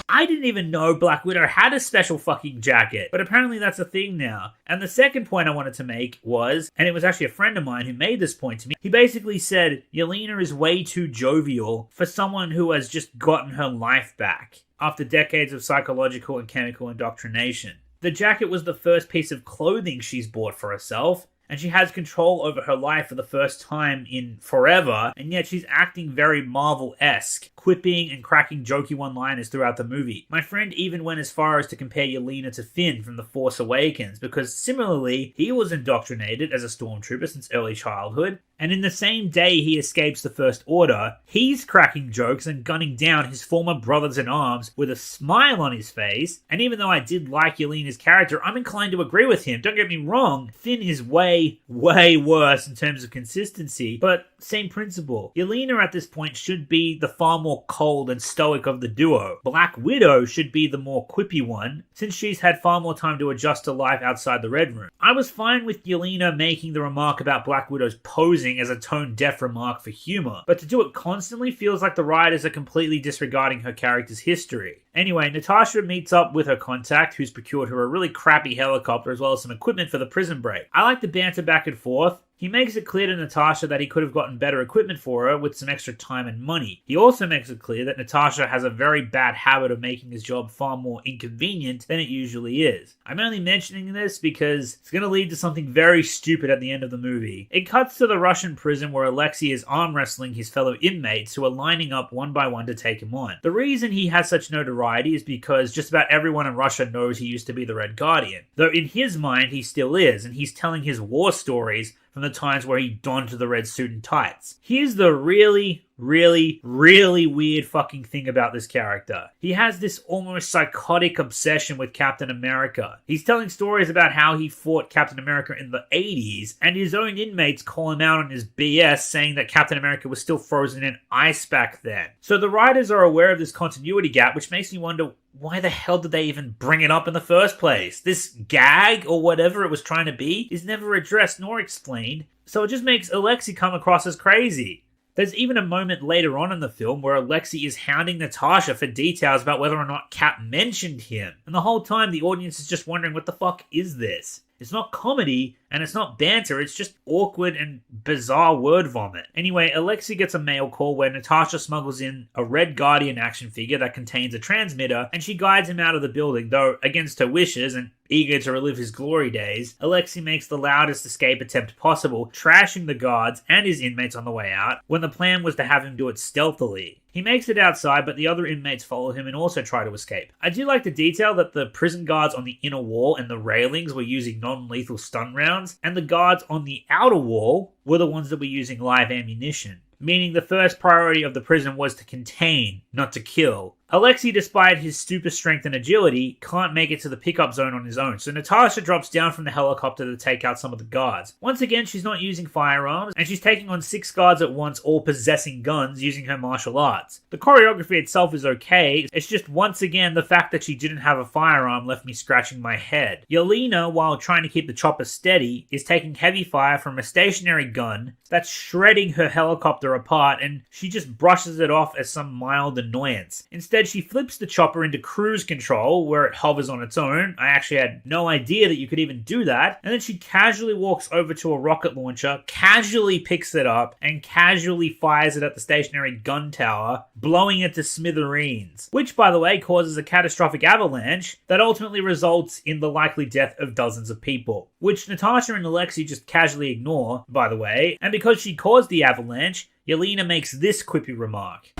I didn't even know Black Widow had a special fucking jacket, but apparently that's a thing now. And the second point I wanted to make was, and it was actually a friend of mine who made this point to me, he basically said, Yelena is way too jovial for someone who has just gotten her life back after decades of psychological and chemical indoctrination. The jacket was the first piece of clothing she's bought for herself, and she has control over her life for the first time in forever, and yet she's acting very Marvel-esque, quipping and cracking jokey one-liners throughout the movie. My friend even went as far as to compare Yelena to Finn from The Force Awakens, because similarly, he was indoctrinated as a stormtrooper since early childhood, and in the same day he escapes the First Order, he's cracking jokes and gunning down his former brothers-in-arms with a smile on his face. And even though I did like Yelena's character, I'm inclined to agree with him. Don't get me wrong, Finn is way, way worse in terms of consistency, but same principle. Yelena at this point should be the far more cold and stoic of the duo. Black Widow should be the more quippy one, since she's had far more time to adjust to life outside the Red Room. I was fine with Yelena making the remark about Black Widow's posing as a tone-deaf remark for humor, but to do it constantly feels like the writers are completely disregarding her character's history. Anyway, Natasha meets up with her contact, who's procured her a really crappy helicopter as well as some equipment for the prison break. I like the banter back and forth. He makes it clear to Natasha that he could have gotten better equipment for her with some extra time and money. He also makes it clear that Natasha has a very bad habit of making his job far more inconvenient than it usually is. I'm only mentioning this because it's going to lead to something very stupid at the end of the movie. It cuts to the Russian prison where Alexei is arm wrestling his fellow inmates who are lining up one by one to take him on. The reason he has such notoriety is because just about everyone in Russia knows he used to be the Red Guardian. Though in his mind he still is, and he's telling his war stories from the times where he donned the red suit and tights. Here's the really weird fucking thing about this character. He has this almost psychotic obsession with Captain America. He's telling stories about how he fought Captain America in the 80s, and his own inmates call him out on his BS, saying that Captain America was still frozen in ice back then. So the writers are aware of this continuity gap, which makes me wonder, why the hell did they even bring it up in the first place? This gag, or whatever it was trying to be, is never addressed nor explained, so it just makes Alexei come across as crazy. There's even a moment later on in the film where Alexei is hounding Natasha for details about whether or not Cap mentioned him, and the whole time the audience is just wondering, what the fuck is this? It's not comedy, and it's not banter, it's just awkward and bizarre word vomit. Anyway, Alexei gets a mail call where Natasha smuggles in a Red Guardian action figure that contains a transmitter, and she guides him out of the building, though against her wishes, and eager to relive his glory days, Alexei makes the loudest escape attempt possible, trashing the guards and his inmates on the way out, when the plan was to have him do it stealthily. He makes it outside, but the other inmates follow him and also try to escape. I do like the detail that the prison guards on the inner wall and the railings were using non-lethal stun rounds, and the guards on the outer wall were the ones that were using live ammunition, meaning the first priority of the prison was to contain, not to kill. Alexei, despite his super strength and agility, can't make it to the pickup zone on his own, so Natasha drops down from the helicopter to take out some of the guards. Once again, she's not using firearms, and she's taking on 6 guards at once, all possessing guns using her martial arts. The choreography itself is okay, it's just once again the fact that she didn't have a firearm left me scratching my head. Yelena, while trying to keep the chopper steady, is taking heavy fire from a stationary gun that's shredding her helicopter apart, and she just brushes it off as some mild annoyance. Instead, she flips the chopper into cruise control, where it hovers on its own. I actually had no idea that you could even do that. And then she casually walks over to a rocket launcher, casually picks it up, and casually fires it at the stationary gun tower, blowing it to smithereens. Which, by the way, causes a catastrophic avalanche that ultimately results in the likely death of dozens of people. Which Natasha and Alexei just casually ignore, by the way. And because she caused the avalanche, Yelena makes this quippy remark.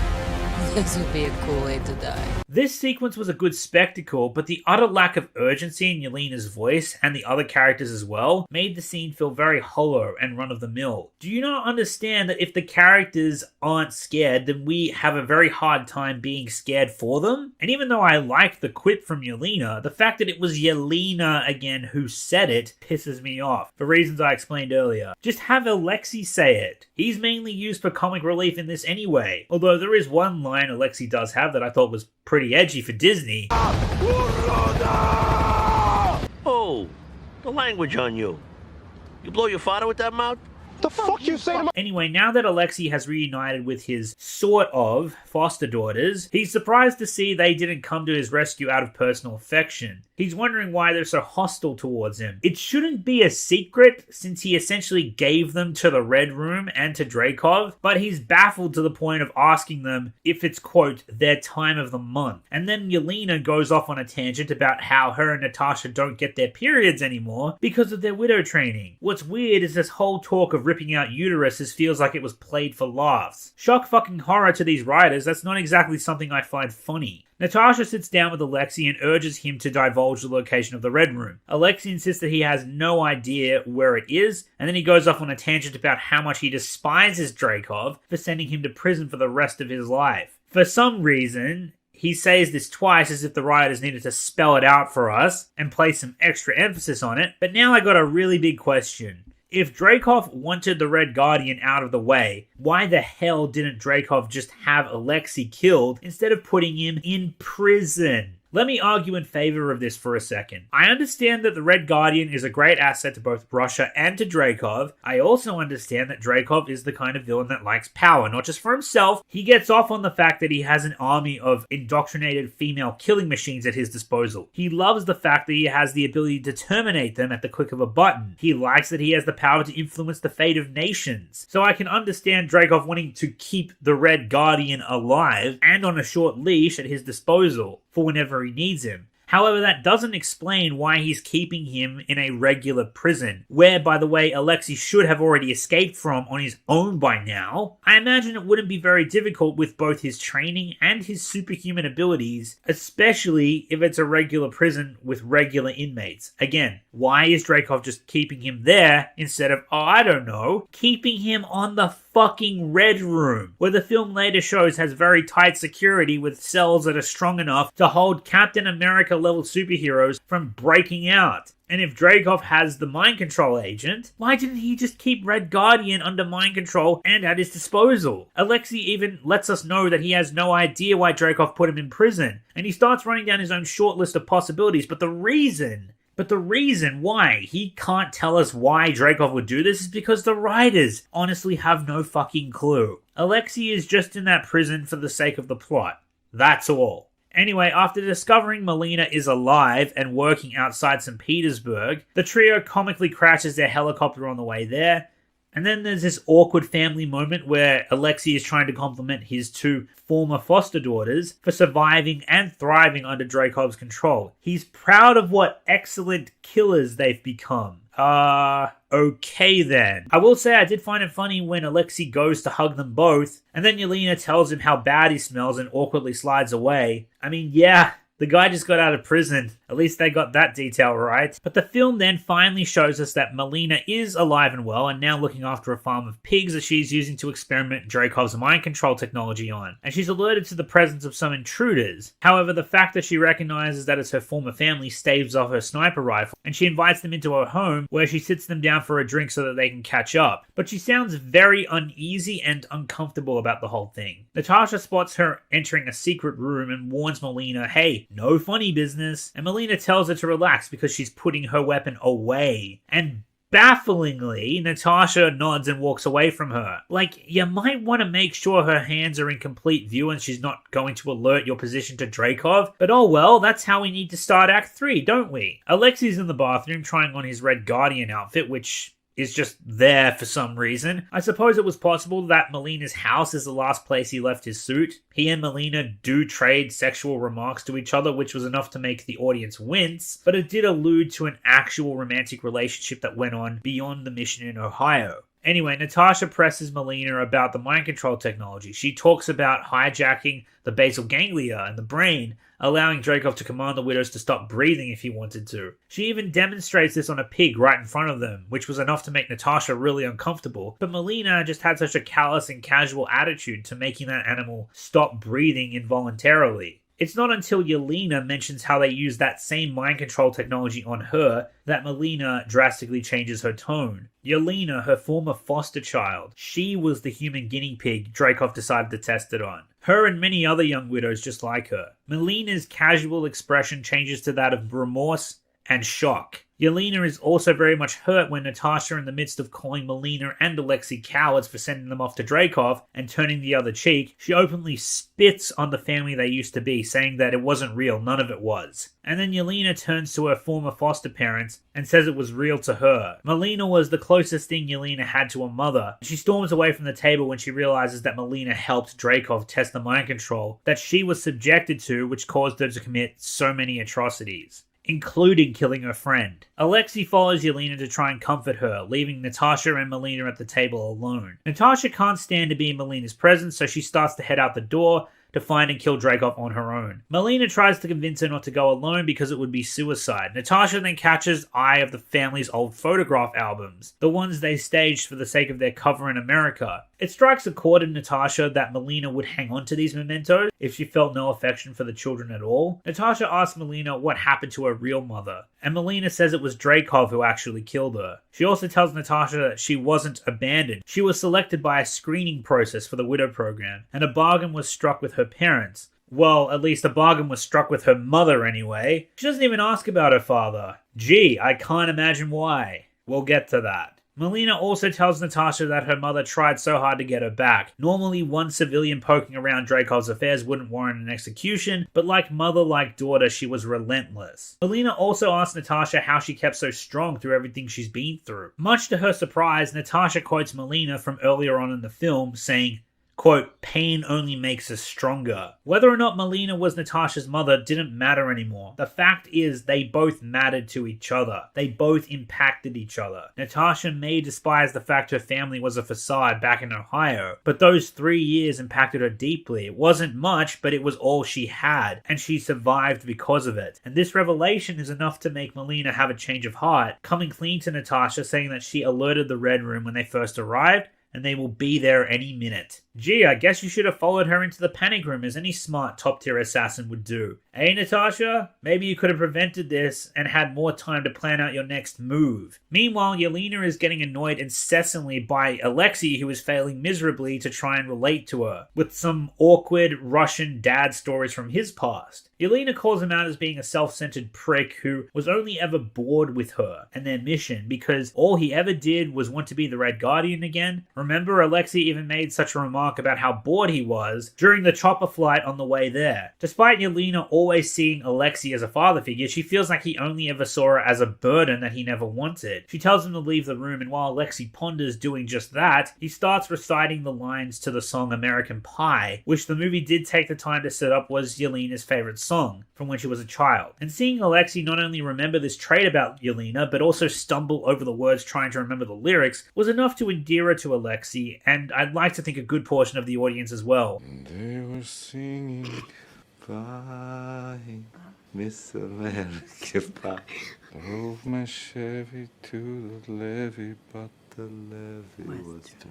This would be a cool way to die. This sequence was a good spectacle, but the utter lack of urgency in Yelena's voice, and the other characters as well, made the scene feel very hollow and run-of-the-mill. Do you not understand that if the characters aren't scared, then we have a very hard time being scared for them? And even though I liked the quip from Yelena, the fact that it was Yelena again who said it pisses me off, for reasons I explained earlier. Just have Alexei say it. He's mainly used for comic relief in this anyway, although there is one line Alexei does have that I thought was pretty edgy for Disney. Oh, the language on you. You blow your father with that mouth? The fuck you say to my— Anyway, now that Alexei has reunited with his sort of foster daughters, he's surprised to see they didn't come to his rescue out of personal affection. He's wondering why they're so hostile towards him. It shouldn't be a secret since he essentially gave them to the Red Room and to Dreykov, but he's baffled to the point of asking them if it's, quote, their time of the month. And then Yelena goes off on a tangent about how her and Natasha don't get their periods anymore because of their widow training. What's weird is this whole talk of ripping out uteruses feels like it was played for laughs. Shock fucking horror to these writers, that's not exactly something I find funny. Natasha sits down with Alexei and urges him to divulge the location of the Red Room. Alexei insists that he has no idea where it is, and then he goes off on a tangent about how much he despises Dreykov for sending him to prison for the rest of his life. For some reason, he says this twice as if the writers needed to spell it out for us and place some extra emphasis on it, but now I got a really big question. If Dreykov wanted the Red Guardian out of the way, why the hell didn't Dreykov just have Alexei killed instead of putting him in prison? Let me argue in favor of this for a second. I understand that the Red Guardian is a great asset to both Russia and to Dreykov. I also understand that Dreykov is the kind of villain that likes power, not just for himself. He gets off on the fact that he has an army of indoctrinated female killing machines at his disposal. He loves the fact that he has the ability to terminate them at the click of a button. He likes that he has the power to influence the fate of nations. So I can understand Dreykov wanting to keep the Red Guardian alive and on a short leash at his disposal for whenever he needs him. However, that doesn't explain why he's keeping him in a regular prison, where, by the way, Alexei should have already escaped from on his own by now. I imagine it wouldn't be very difficult with both his training and his superhuman abilities, especially if it's a regular prison with regular inmates. Again, why is Dreykov just keeping him there instead of, keeping him on the fucking Red Room, where the film later shows has very tight security with cells that are strong enough to hold Captain America level superheroes from breaking out. And if Dreykov has the mind control agent, why didn't he just keep Red Guardian under mind control and at his disposal? Alexei even lets us know that he has no idea why Dreykov put him in prison, and he starts running down his own short list of possibilities, but the reason why he can't tell us why Dreykov would do this is because the writers honestly have no fucking clue. Alexei is just in that prison for the sake of the plot. That's all. Anyway, after discovering Melina is alive and working outside St. Petersburg, the trio comically crashes their helicopter on the way there. And then there's this awkward family moment where Alexei is trying to compliment his two former foster daughters for surviving and thriving under Dreykov's control. He's proud of what excellent killers they've become. Okay then. I will say I did find it funny when Alexei goes to hug them both, and then Yelena tells him how bad he smells and awkwardly slides away. I mean, yeah, the guy just got out of prison. At least they got that detail right. But the film then finally shows us that Melina is alive and well and now looking after a farm of pigs that she's using to experiment Dreykov's mind control technology on. And she's alerted to the presence of some intruders. However, the fact that she recognizes that it's her former family staves off her sniper rifle, and she invites them into her home where she sits them down for a drink so that they can catch up. But she sounds very uneasy and uncomfortable about the whole thing. Natasha spots her entering a secret room and warns Melina, hey, no funny business. And Melina tells her to relax because she's putting her weapon away. And bafflingly, Natasha nods and walks away from her. Like, you might want to make sure her hands are in complete view and she's not going to alert your position to Dreykov, but oh well, that's how we need to start Act 3, don't we? Alexei's in the bathroom trying on his Red Guardian outfit, which is just there for some reason. I suppose it was possible that Melina's house is the last place he left his suit. He and Melina do trade sexual remarks to each other, which was enough to make the audience wince, but it did allude to an actual romantic relationship that went on beyond the mission in Ohio. Anyway, Natasha presses Melina about the mind control technology. She talks about hijacking the basal ganglia and the brain, allowing Dreykov to command the widows to stop breathing if he wanted to. She even demonstrates this on a pig right in front of them, which was enough to make Natasha really uncomfortable, but Melina just had such a callous and casual attitude to making that animal stop breathing involuntarily. It's not until Yelena mentions how they use that same mind control technology on her that Melina drastically changes her tone. Yelena, her former foster child, she was the human guinea pig Dreykov decided to test it on. Her and many other young widows just like her. Melina's casual expression changes to that of remorse and shock. Yelena is also very much hurt when Natasha, in the midst of calling Melina and Alexei cowards for sending them off to Dreykov and turning the other cheek, she openly spits on the family they used to be, saying that it wasn't real, none of it was. And then Yelena turns to her former foster parents and says it was real to her. Melina was the closest thing Yelena had to a mother. She storms away from the table when she realizes that Melina helped Dreykov test the mind control that she was subjected to, which caused her to commit so many atrocities, including killing her friend. Alexei follows Yelena to try and comfort her, leaving Natasha and Melina at the table alone. Natasha can't stand to be in Melina's presence, so she starts to head out the door to find and kill Dreykov on her own. Melina tries to convince her not to go alone because it would be suicide. Natasha then catches eye of the family's old photograph albums, the ones they staged for the sake of their cover in America. It strikes a chord in Natasha that Melina would hang on to these mementos if she felt no affection for the children at all. Natasha asks Melina what happened to her real mother, and Melina says it was Dreykov who actually killed her. She also tells Natasha that she wasn't abandoned. She was selected by a screening process for the widow program, and a bargain was struck with her parents. Well, at least a bargain was struck with her mother anyway. She doesn't even ask about her father. Gee, I can't imagine why. We'll get to that. Melina also tells Natasha that her mother tried so hard to get her back. Normally, one civilian poking around Dreykov's affairs wouldn't warrant an execution, but like mother, like daughter, she was relentless. Melina also asks Natasha how she kept so strong through everything she's been through. Much to her surprise, Natasha quotes Melina from earlier on in the film, saying, quote, "Pain only makes us stronger." Whether or not Melina was Natasha's mother didn't matter anymore. The fact is, they both mattered to each other. They both impacted each other. Natasha may despise the fact her family was a facade back in Ohio, but those 3 years impacted her deeply. It wasn't much, but it was all she had, and she survived because of it. And this revelation is enough to make Melina have a change of heart, coming clean to Natasha, saying that she alerted the Red Room when they first arrived, and they will be there any minute. Gee, I guess you should have followed her into the panic room as any smart top-tier assassin would do. Eh, Natasha? Maybe you could have prevented this and had more time to plan out your next move. Meanwhile, Yelena is getting annoyed incessantly by Alexei, who is failing miserably to try and relate to her, with some awkward Russian dad stories from his past. Yelena calls him out as being a self-centered prick who was only ever bored with her and their mission because all he ever did was want to be the Red Guardian again. Remember, Alexei even made such a remark about how bored he was during the chopper flight on the way there. Despite Yelena always seeing Alexei as a father figure, she feels like he only ever saw her as a burden that he never wanted. She tells him to leave the room, and while Alexei ponders doing just that, he starts reciting the lines to the song American Pie, which the movie did take the time to set up was Yelena's favorite song from when she was a child. And seeing Alexei not only remember this trait about Yelena, but also stumble over the words trying to remember the lyrics, was enough to endear her to Alexei, and I'd like to think a good portion of the audience as well. They were singing, "Bye, Miss America Pie." Drove my Chevy to the levee, but the levee was dry.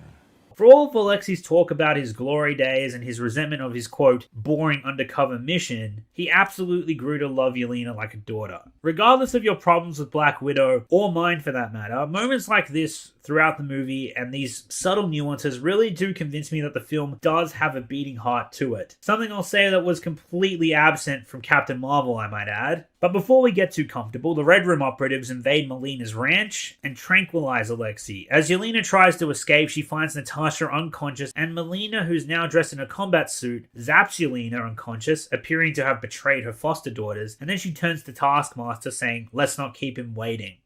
For all of Alexei's talk about his glory days and his resentment of his, quote, boring undercover mission, he absolutely grew to love Yelena like a daughter. Regardless of your problems with Black Widow, or mine for that matter, moments like this throughout the movie and these subtle nuances really do convince me that the film does have a beating heart to it. Something I'll say that was completely absent from Captain Marvel, I might add. But before we get too comfortable, the Red Room operatives invade Melina's ranch and tranquilize Alexei. As Yelena tries to escape, she finds Natasha unconscious, and Melina, who's now dressed in a combat suit, zaps Yelena unconscious, appearing to have betrayed her foster daughters, and then she turns to Taskmaster saying, "Let's not keep him waiting."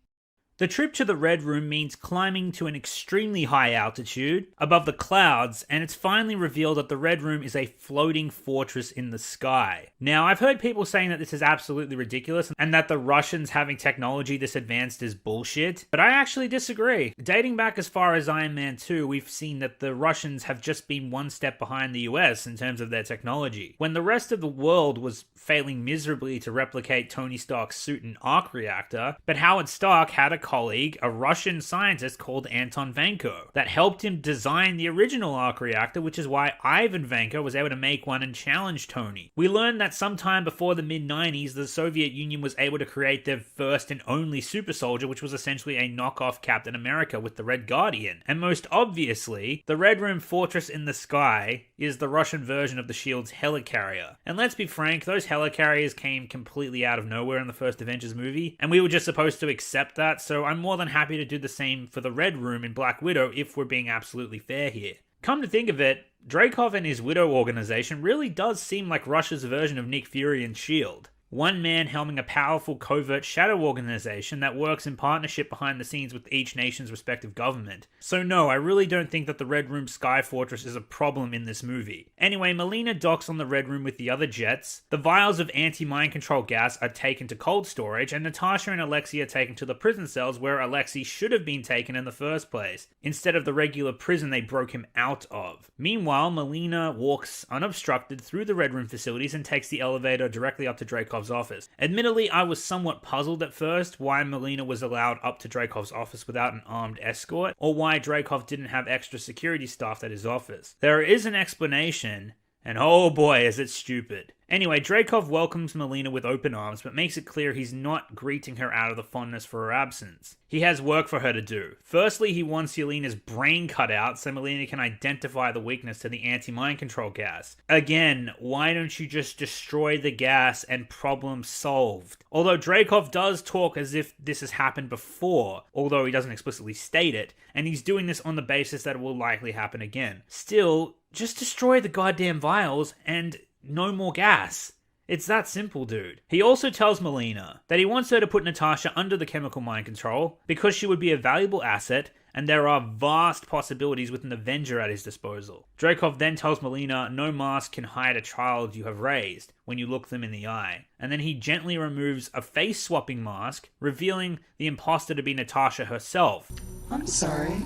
The trip to the Red Room means climbing to an extremely high altitude above the clouds, and it's finally revealed that the Red Room is a floating fortress in the sky. Now, I've heard people saying that this is absolutely ridiculous and that the Russians having technology this advanced is bullshit, but I actually disagree. Dating back as far as Iron Man 2, we've seen that the Russians have just been one step behind the US in terms of their technology. When the rest of the world was failing miserably to replicate Tony Stark's suit and arc reactor, but Howard Stark had a colleague, a Russian scientist called Anton Vanko, that helped him design the original arc reactor, which is why Ivan Vanko was able to make one and challenge Tony. We learned that sometime before the mid-90s, the Soviet Union was able to create their first and only super soldier, which was essentially a knockoff Captain America with the Red Guardian. And most obviously, the Red Room Fortress in the Sky is the Russian version of the SHIELD's helicarrier. And let's be frank, those helicarriers came completely out of nowhere in the first Avengers movie, and we were just supposed to accept that, so I'm more than happy to do the same for the Red Room in Black Widow if we're being absolutely fair here. Come to think of it, Dreykov and his Widow organization really does seem like Russia's version of Nick Fury and SHIELD. One man helming a powerful covert shadow organization that works in partnership behind the scenes with each nation's respective government. So no, I really don't think that the Red Room Sky Fortress is a problem in this movie. Anyway, Melina docks on the Red Room with the other jets, the vials of anti-mind control gas are taken to cold storage, and Natasha and Alexei are taken to the prison cells where Alexei should have been taken in the first place, instead of the regular prison they broke him out of. Meanwhile, Melina walks unobstructed through the Red Room facilities and takes the elevator directly up to Dreykov's office. Admittedly, I was somewhat puzzled at first why Melina was allowed up to Dreykov's office without an armed escort, or why Dreykov didn't have extra security staffed at his office. There is an explanation, and oh boy is it stupid. Anyway, Dreykov welcomes Melina with open arms, but makes it clear he's not greeting her out of the fondness for her absence. He has work for her to do. Firstly, he wants Yelena's brain cut out so Melina can identify the weakness to the anti-mind control gas. Again, why don't you just destroy the gas and problem solved? Although Dreykov does talk as if this has happened before, although he doesn't explicitly state it, and he's doing this on the basis that it will likely happen again. Still, just destroy the goddamn vials and no more gas. It's that simple, dude. He also tells Melina that he wants her to put Natasha under the chemical mind control because she would be a valuable asset and there are vast possibilities with an Avenger at his disposal. Dreykov then tells Melina no mask can hide a child you have raised when you look them in the eye. And then he gently removes a face-swapping mask, revealing the imposter to be Natasha herself. I'm sorry.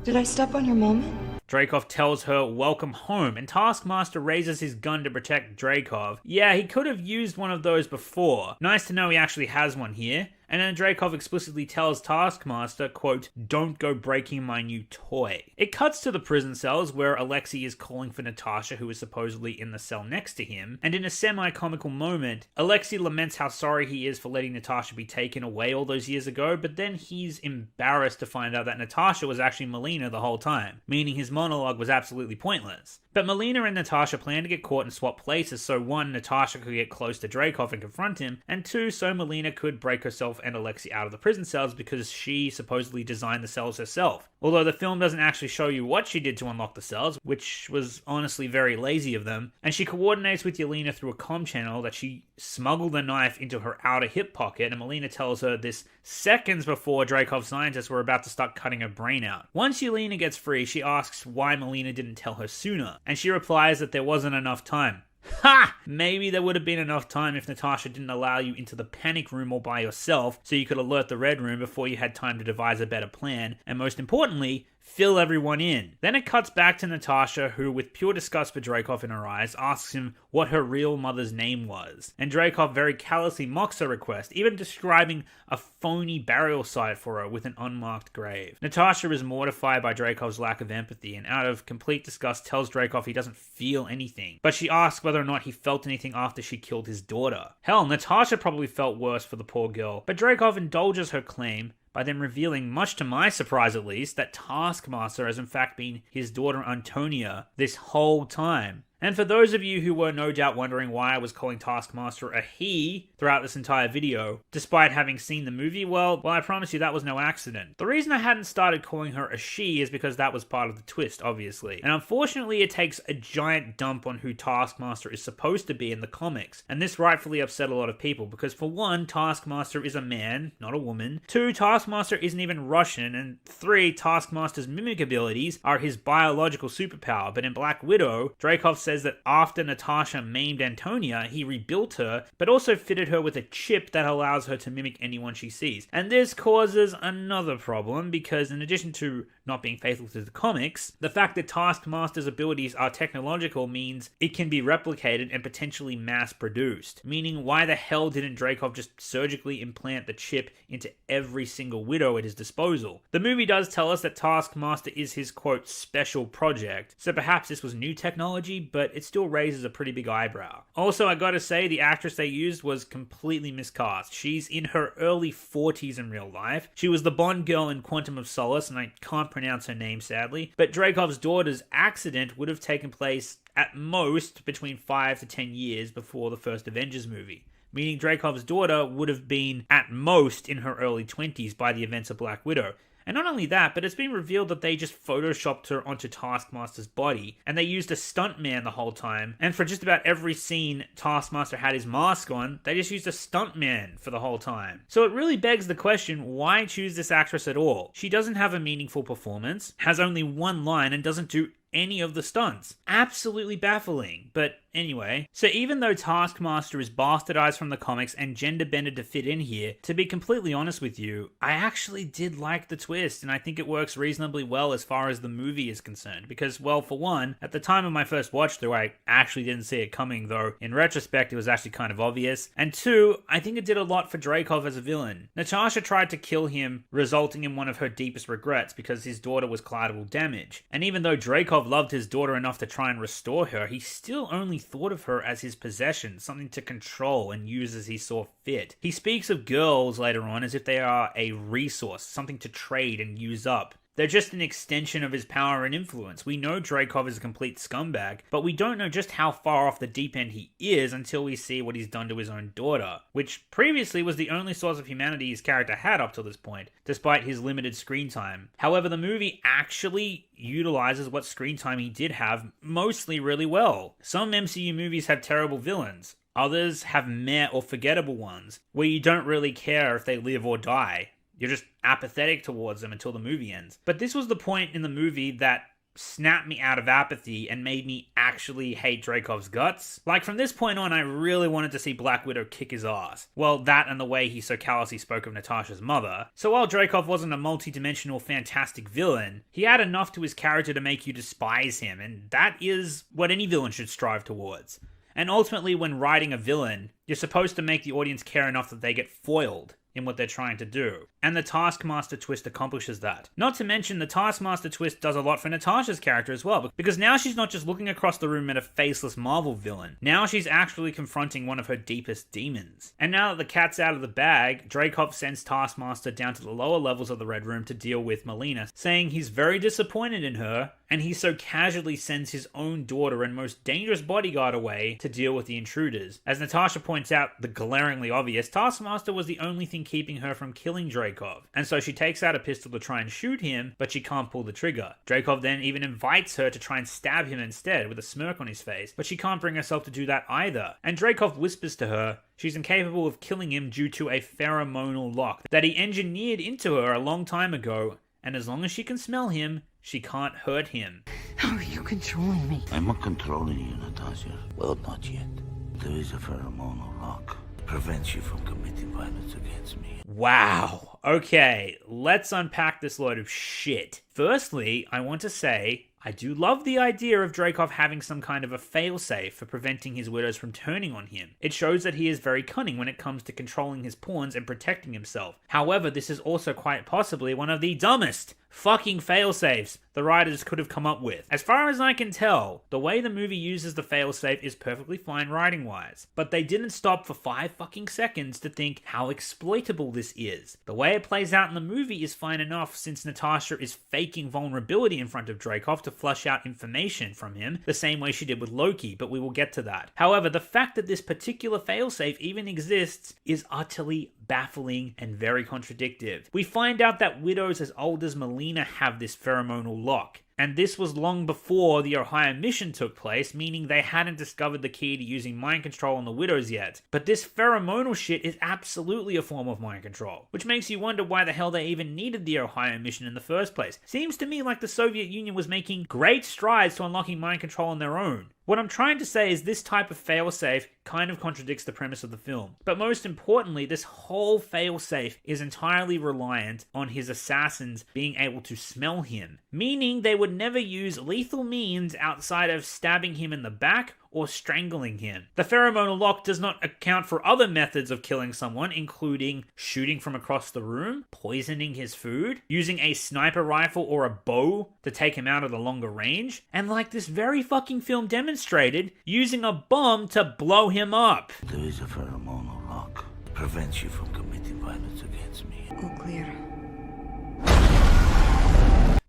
Did I step on your moment? Dreykov tells her welcome home, and Taskmaster raises his gun to protect Dreykov. Yeah, he could have used one of those before. Nice to know he actually has one here. And then Dreykov explicitly tells Taskmaster, quote, "Don't go breaking my new toy." It cuts to the prison cells where Alexei is calling for Natasha, who is supposedly in the cell next to him, and in a semi-comical moment, Alexei laments how sorry he is for letting Natasha be taken away all those years ago, but then he's embarrassed to find out that Natasha was actually Melina the whole time, meaning his monologue was absolutely pointless. But Melina and Natasha plan to get caught and swap places, so one, Natasha could get close to Dreykov and confront him, and two, so Melina could break herself and Alexei out of the prison cells because she supposedly designed the cells herself. Although the film doesn't actually show you what she did to unlock the cells, which was honestly very lazy of them, and she coordinates with Yelena through a comm channel that she smuggled the knife into her outer hip pocket, and Melina tells her this seconds before Dreykov's scientists were about to start cutting her brain out. Once Yelena gets free, she asks why Melina didn't tell her sooner, and she replies that there wasn't enough time. Ha! Maybe there would have been enough time if Natasha didn't allow you into the panic room all by yourself so you could alert the Red Room before you had time to devise a better plan, and most importantly, fill everyone in. Then it cuts back to Natasha, who, with pure disgust for Dreykov in her eyes, asks him what her real mother's name was. And Dreykov very callously mocks her request, even describing a phony burial site for her with an unmarked grave. Natasha is mortified by Dreykov's lack of empathy, and out of complete disgust tells Dreykov he doesn't feel anything. But she asks whether or not he felt anything after she killed his daughter. Hell, Natasha probably felt worse for the poor girl, but Dreykov indulges her claim by then revealing, much to my surprise at least, that Taskmaster has in fact been his daughter Antonia this whole time. And for those of you who were no doubt wondering why I was calling Taskmaster a he throughout this entire video, despite having seen the movie, well, I promise you that was no accident. The reason I hadn't started calling her a she is because that was part of the twist, obviously. And unfortunately, it takes a giant dump on who Taskmaster is supposed to be in the comics. And this rightfully upset a lot of people, because for one, Taskmaster is a man, not a woman. Two, Taskmaster isn't even Russian. And three, Taskmaster's mimic abilities are his biological superpower. But in Black Widow, Dreykov says that after Natasha maimed Antonia, he rebuilt her, but also fitted her with a chip that allows her to mimic anyone she sees. And this causes another problem, because in addition to not being faithful to the comics, the fact that Taskmaster's abilities are technological means it can be replicated and potentially mass-produced. Meaning, why the hell didn't Dreykov just surgically implant the chip into every single widow at his disposal? The movie does tell us that Taskmaster is his, quote, special project, so perhaps this was new technology, but it still raises a pretty big eyebrow. Also, I gotta say, the actress they used was completely miscast. She's in her early 40s in real life. She was the Bond girl in Quantum of Solace, and I can't pronounce her name sadly, but Dreykov's daughter's accident would have taken place at most between 5 to 10 years before the first Avengers movie. Meaning Dreykov's daughter would have been at most in her early 20s by the events of Black Widow. And not only that, but it's been revealed that they just photoshopped her onto Taskmaster's body, and they used a stuntman the whole time, and for just about every scene Taskmaster had his mask on, they just used a stuntman for the whole time. So it really begs the question, why choose this actress at all? She doesn't have a meaningful performance, has only one line, and doesn't do any of the stunts. Absolutely baffling. But anyway, so even though Taskmaster is bastardized from the comics and gender-bended to fit in here, to be completely honest with you, I actually did like the twist, and I think it works reasonably well as far as the movie is concerned, because, well, for one, at the time of my first watch through, I actually didn't see it coming, though in retrospect it was actually kind of obvious, and two, I think it did a lot for Dreykov as a villain. Natasha tried to kill him, resulting in one of her deepest regrets, because his daughter was collateral damage, and even though Dreykov loved his daughter enough to try and restore her, he still only thought of her as his possession, something to control and use as he saw fit. He speaks of girls later on as if they are a resource, something to trade and use up. They're just an extension of his power and influence. We know Dreykov is a complete scumbag, but we don't know just how far off the deep end he is until we see what he's done to his own daughter, which previously was the only source of humanity his character had up till this point, despite his limited screen time. However, the movie actually utilizes what screen time he did have mostly really well. Some MCU movies have terrible villains. Others have meh or forgettable ones, where you don't really care if they live or die. You're just apathetic towards them until the movie ends. But this was the point in the movie that snapped me out of apathy and made me actually hate Dreykov's guts. Like, from this point on, I really wanted to see Black Widow kick his ass. Well, that and the way he so callously spoke of Natasha's mother. So while Dreykov wasn't a multi-dimensional fantastic villain, he had enough to his character to make you despise him, and that is what any villain should strive towards. And ultimately, when writing a villain, you're supposed to make the audience care enough that they get foiled in what they're trying to do. And the Taskmaster twist accomplishes that. Not to mention, the Taskmaster twist does a lot for Natasha's character as well, because now she's not just looking across the room at a faceless Marvel villain. Now she's actually confronting one of her deepest demons. And now that the cat's out of the bag, Dreykov sends Taskmaster down to the lower levels of the Red Room to deal with Melina, saying he's very disappointed in her, and he so casually sends his own daughter and most dangerous bodyguard away to deal with the intruders. As Natasha points out, the glaringly obvious, Taskmaster was the only thing keeping her from killing Dreykov, and so she takes out a pistol to try and shoot him, but she can't pull the trigger. Dreykov then even invites her to try and stab him instead, with a smirk on his face, but she can't bring herself to do that either. And Dreykov whispers to her she's incapable of killing him due to a pheromonal lock that he engineered into her a long time ago, and as long as she can smell him, she can't hurt him. How are you controlling me? I'm not controlling you, Natasha. Well, not yet. There is a pheromonal lock. It prevents you from committing violence against me. Wow. Okay, let's unpack this load of shit. Firstly, I want to say, I do love the idea of Dreykov having some kind of a failsafe for preventing his widows from turning on him. It shows that he is very cunning when it comes to controlling his pawns and protecting himself. However, this is also quite possibly one of the dumbest fucking failsafes the writers could have come up with. As far as I can tell, the way the movie uses the failsafe is perfectly fine writing-wise, but they didn't stop for 5 fucking seconds to think how exploitable this is. The way it plays out in the movie is fine enough since Natasha is faking vulnerability in front of Dreykov to flush out information from him, the same way she did with Loki, but we will get to that. However, the fact that this particular failsafe even exists is utterly baffling and very contradictive. We find out that widows as old as Melina have this pheromonal lock. And this was long before the Ohio mission took place, meaning they hadn't discovered the key to using mind control on the widows yet. But this pheromonal shit is absolutely a form of mind control, which makes you wonder why the hell they even needed the Ohio mission in the first place. Seems to me like the Soviet Union was making great strides to unlocking mind control on their own. What I'm trying to say is this type of failsafe kind of contradicts the premise of the film. But most importantly, this whole failsafe is entirely reliant on his assassins being able to smell him, meaning they would never use lethal means outside of stabbing him in the back or strangling him. The pheromonal lock does not account for other methods of killing someone, including shooting from across the room, poisoning his food, using a sniper rifle or a bow to take him out at a longer range, and like this very fucking film demonstrated, using a bomb to blow him up. There is a pheromonal lock. Prevents you from committing violence against me. All clear.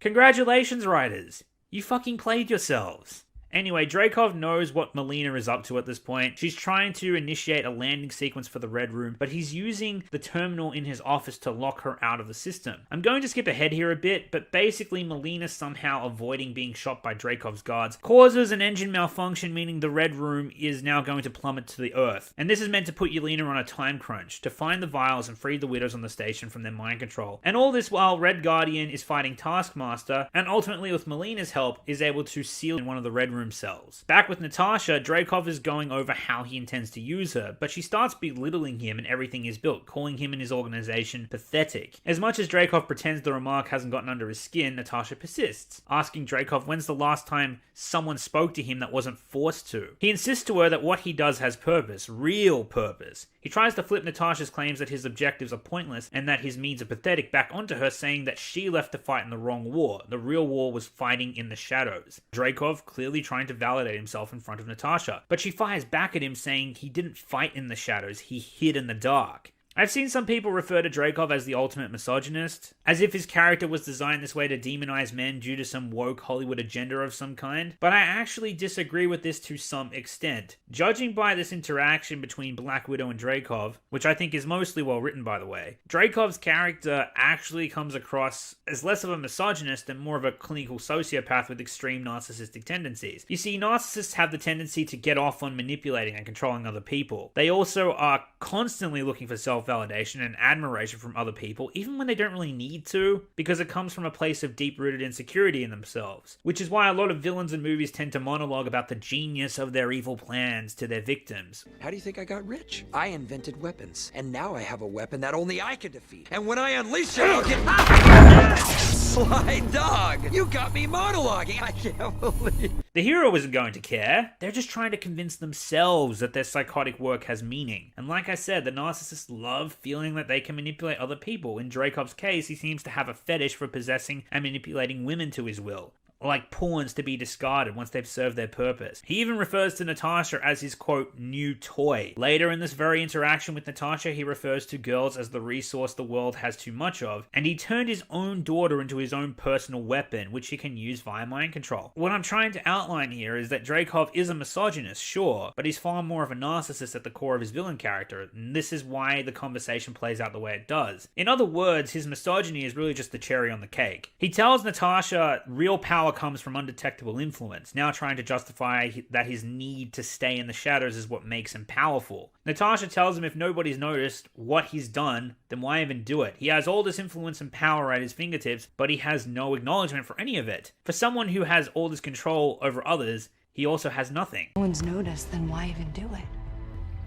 Congratulations, writers. You fucking played yourselves. Anyway, Dreykov knows what Melina is up to at this point. She's trying to initiate a landing sequence for the Red Room, but he's using the terminal in his office to lock her out of the system. I'm going to skip ahead here a bit, but basically Melina somehow avoiding being shot by Dreykov's guards causes an engine malfunction, meaning the Red Room is now going to plummet to the earth. And this is meant to put Yelena on a time crunch to find the vials and free the widows on the station from their mind control. And all this while Red Guardian is fighting Taskmaster, and ultimately with Melina's help is able to seal in one of the Red Room cells. Back with Natasha, Dreykov is going over how he intends to use her, but she starts belittling him and everything he's built, calling him and his organization pathetic. As much as Dreykov pretends the remark hasn't gotten under his skin, Natasha persists, asking Dreykov when's the last time someone spoke to him that wasn't forced to. He insists to her that what he does has purpose, real purpose. He tries to flip Natasha's claims that his objectives are pointless and that his means are pathetic back onto her, saying that she left to fight in the wrong war. The real war was fighting in the shadows. Dreykov clearly trying to validate himself in front of Natasha, but she fires back at him saying he didn't fight in the shadows, he hid in the dark. I've seen some people refer to Dreykov as the ultimate misogynist, as if his character was designed this way to demonize men due to some woke Hollywood agenda of some kind, but I actually disagree with this to some extent. Judging by this interaction between Black Widow and Dreykov, which I think is mostly well written by the way, Dreykov's character actually comes across as less of a misogynist and more of a clinical sociopath with extreme narcissistic tendencies. You see, narcissists have the tendency to get off on manipulating and controlling other people. They also are constantly looking for self-validation and admiration from other people, even when they don't really need to, because it comes from a place of deep-rooted insecurity in themselves. Which is why a lot of villains in movies tend to monologue about the genius of their evil plans to their victims. How do you think I got rich? I invented weapons, and now I have a weapon that only I can defeat. And when I unleash it, I'll get... Sly dog! You got me monologuing! I can't believe... The hero isn't going to care. They're just trying to convince themselves that their psychotic work has meaning. And like I said, the narcissists love feeling that they can manipulate other people. In Dreykov's case, he seems to have a fetish for possessing and manipulating women to his will, like pawns to be discarded once they've served their purpose. He even refers to Natasha as his, quote, new toy. Later in this very interaction with Natasha, he refers to girls as the resource the world has too much of, and he turned his own daughter into his own personal weapon, which he can use via mind control. What I'm trying to outline here is that Dreykov is a misogynist, sure, but he's far more of a narcissist at the core of his villain character, and this is why the conversation plays out the way it does. In other words, his misogyny is really just the cherry on the cake. He tells Natasha real power comes from undetectable influence, now trying to justify that his need to stay in the shadows is what makes him powerful. Natasha tells him if nobody's noticed what he's done, then why even do it? He has all this influence and power at his fingertips, but he has no acknowledgement for any of it. For someone who has all this control over others, he also has nothing. No one's noticed, then why even do it?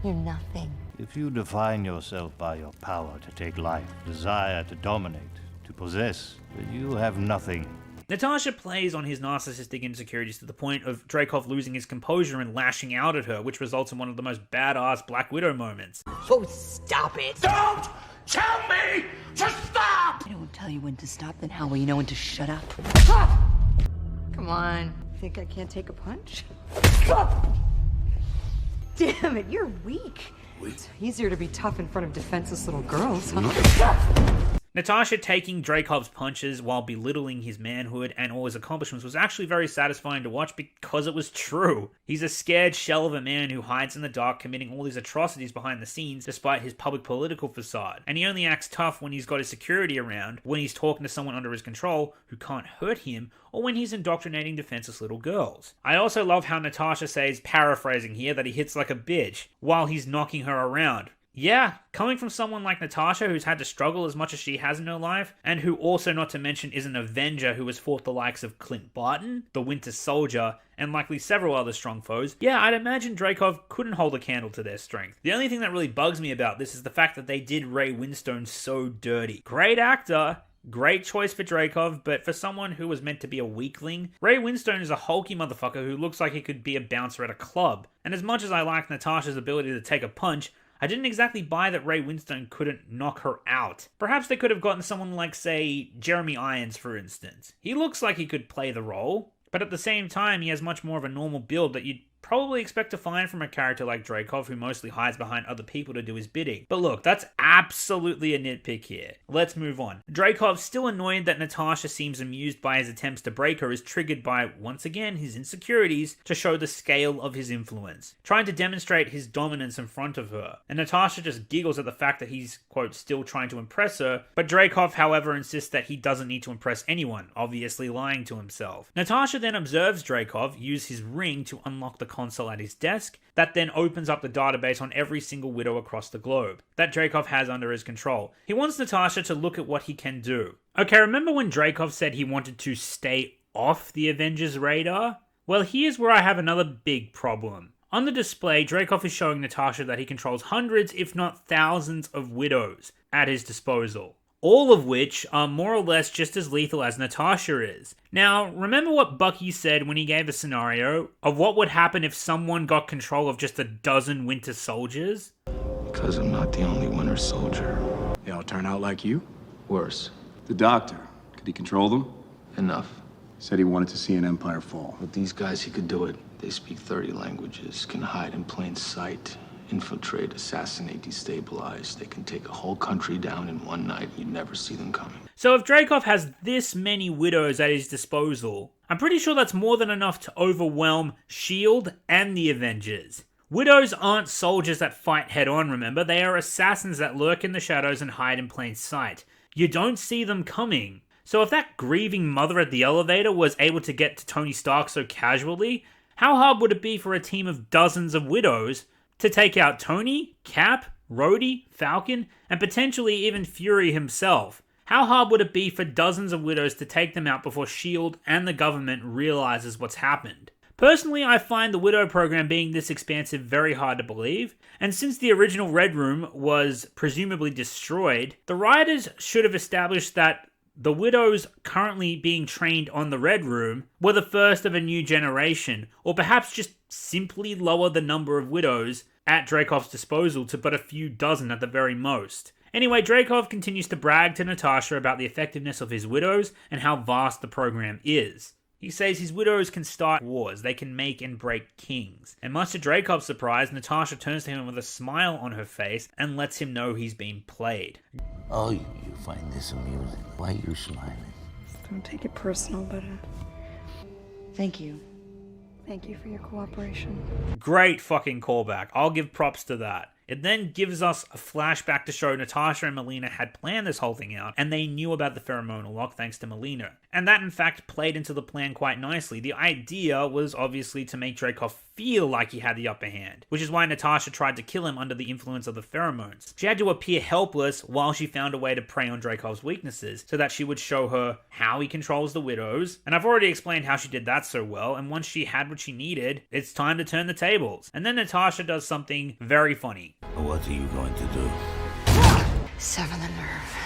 You're nothing. If you define yourself by your power to take life, desire to dominate, to possess, then you have nothing. Natasha plays on his narcissistic insecurities to the point of Dreykov losing his composure and lashing out at her, which results in one of the most badass Black Widow moments. Oh, stop it! Don't tell me to stop! I don't tell you when to stop, then how will you know when to shut up? Come on. Think I can't take a punch? Damn it, you're weak. It's easier to be tough in front of defenseless little girls, huh? Natasha taking Dreykov's punches while belittling his manhood and all his accomplishments was actually very satisfying to watch because it was true. He's a scared shell of a man who hides in the dark committing all these atrocities behind the scenes despite his public political facade. And he only acts tough when he's got his security around, when he's talking to someone under his control who can't hurt him, or when he's indoctrinating defenseless little girls. I also love how Natasha says, paraphrasing here, that he hits like a bitch while he's knocking her around. Yeah, coming from someone like Natasha who's had to struggle as much as she has in her life, and who also, not to mention, is an Avenger who has fought the likes of Clint Barton, the Winter Soldier, and likely several other strong foes, yeah, I'd imagine Dreykov couldn't hold a candle to their strength. The only thing that really bugs me about this is the fact that they did Ray Winstone so dirty. Great actor, great choice for Dreykov, but for someone who was meant to be a weakling, Ray Winstone is a hulky motherfucker who looks like he could be a bouncer at a club. And as much as I like Natasha's ability to take a punch, I didn't exactly buy that Ray Winstone couldn't knock her out. Perhaps they could have gotten someone like, say, Jeremy Irons, for instance. He looks like he could play the role, but at the same time, he has much more of a normal build that you'd probably expect to find from a character like Dreykov, who mostly hides behind other people to do his bidding. But look, that's absolutely a nitpick here. Let's move on. Dreykov, still annoyed that Natasha seems amused by his attempts to break her, is triggered by, once again, his insecurities to show the scale of his influence, trying to demonstrate his dominance in front of her. And Natasha just giggles at the fact that he's, quote, still trying to impress her, but Dreykov, however, insists that he doesn't need to impress anyone, obviously lying to himself. Natasha then observes Dreykov use his ring to unlock the console at his desk, that then opens up the database on every single widow across the globe that Dreykov has under his control. He wants Natasha to look at what he can do. Okay, remember when Dreykov said he wanted to stay off the Avengers' radar? Well, here's where I have another big problem. On the display, Dreykov is showing Natasha that he controls hundreds, if not thousands, of widows at his disposal, all of which are more or less just as lethal as Natasha is. Now, remember what Bucky said when he gave a scenario of what would happen if someone got control of just a dozen Winter Soldiers? Because I'm not the only Winter Soldier. They all turn out like you? Worse. The Doctor, could he control them? Enough. Said he wanted to see an empire fall. With these guys, he could do it. They speak 30 languages, can hide in plain sight, infiltrate, assassinate, destabilize. They can take a whole country down in one night. You'd never see them coming. So if Dreykov has this many widows at his disposal, I'm pretty sure that's more than enough to overwhelm S.H.I.E.L.D. and the Avengers. Widows aren't soldiers that fight head-on, remember? They are assassins that lurk in the shadows and hide in plain sight. You don't see them coming. So if that grieving mother at the elevator was able to get to Tony Stark so casually, how hard would it be for a team of dozens of widows to take out Tony, Cap, Rhodey, Falcon, and potentially even Fury himself? How hard would it be for dozens of widows to take them out before S.H.I.E.L.D. and the government realizes what's happened? Personally, I find the Widow program being this expansive very hard to believe, and since the original Red Room was presumably destroyed, the writers should have established that the widows currently being trained on the Red Room were the first of a new generation, or perhaps just simply lower the number of widows at Dreykov's disposal to but a few dozen at the very most. Anyway, Dreykov continues to brag to Natasha about the effectiveness of his widows and how vast the program is. He says his widows can start wars, they can make and break kings. And much to Dreykov's surprise, Natasha turns to him with a smile on her face and lets him know he's been played. Oh, you find this amusing. Why are you smiling? Don't take it personal, but thank you. Thank you for your cooperation. Great fucking callback. I'll give props to that. It then gives us a flashback to show Natasha and Melina had planned this whole thing out, and they knew about the pheromonal lock thanks to Melina. And that in fact played into the plan quite nicely. The idea was obviously to make Dreykov feel like he had the upper hand, which is why Natasha tried to kill him under the influence of the pheromones. She had to appear helpless while she found a way to prey on Dreykov's weaknesses, so that she would show her how he controls the widows. And I've already explained how she did that so well, and once she had what she needed, it's time to turn the tables. And then Natasha does something very funny. What are you going to do? Sever the nerve.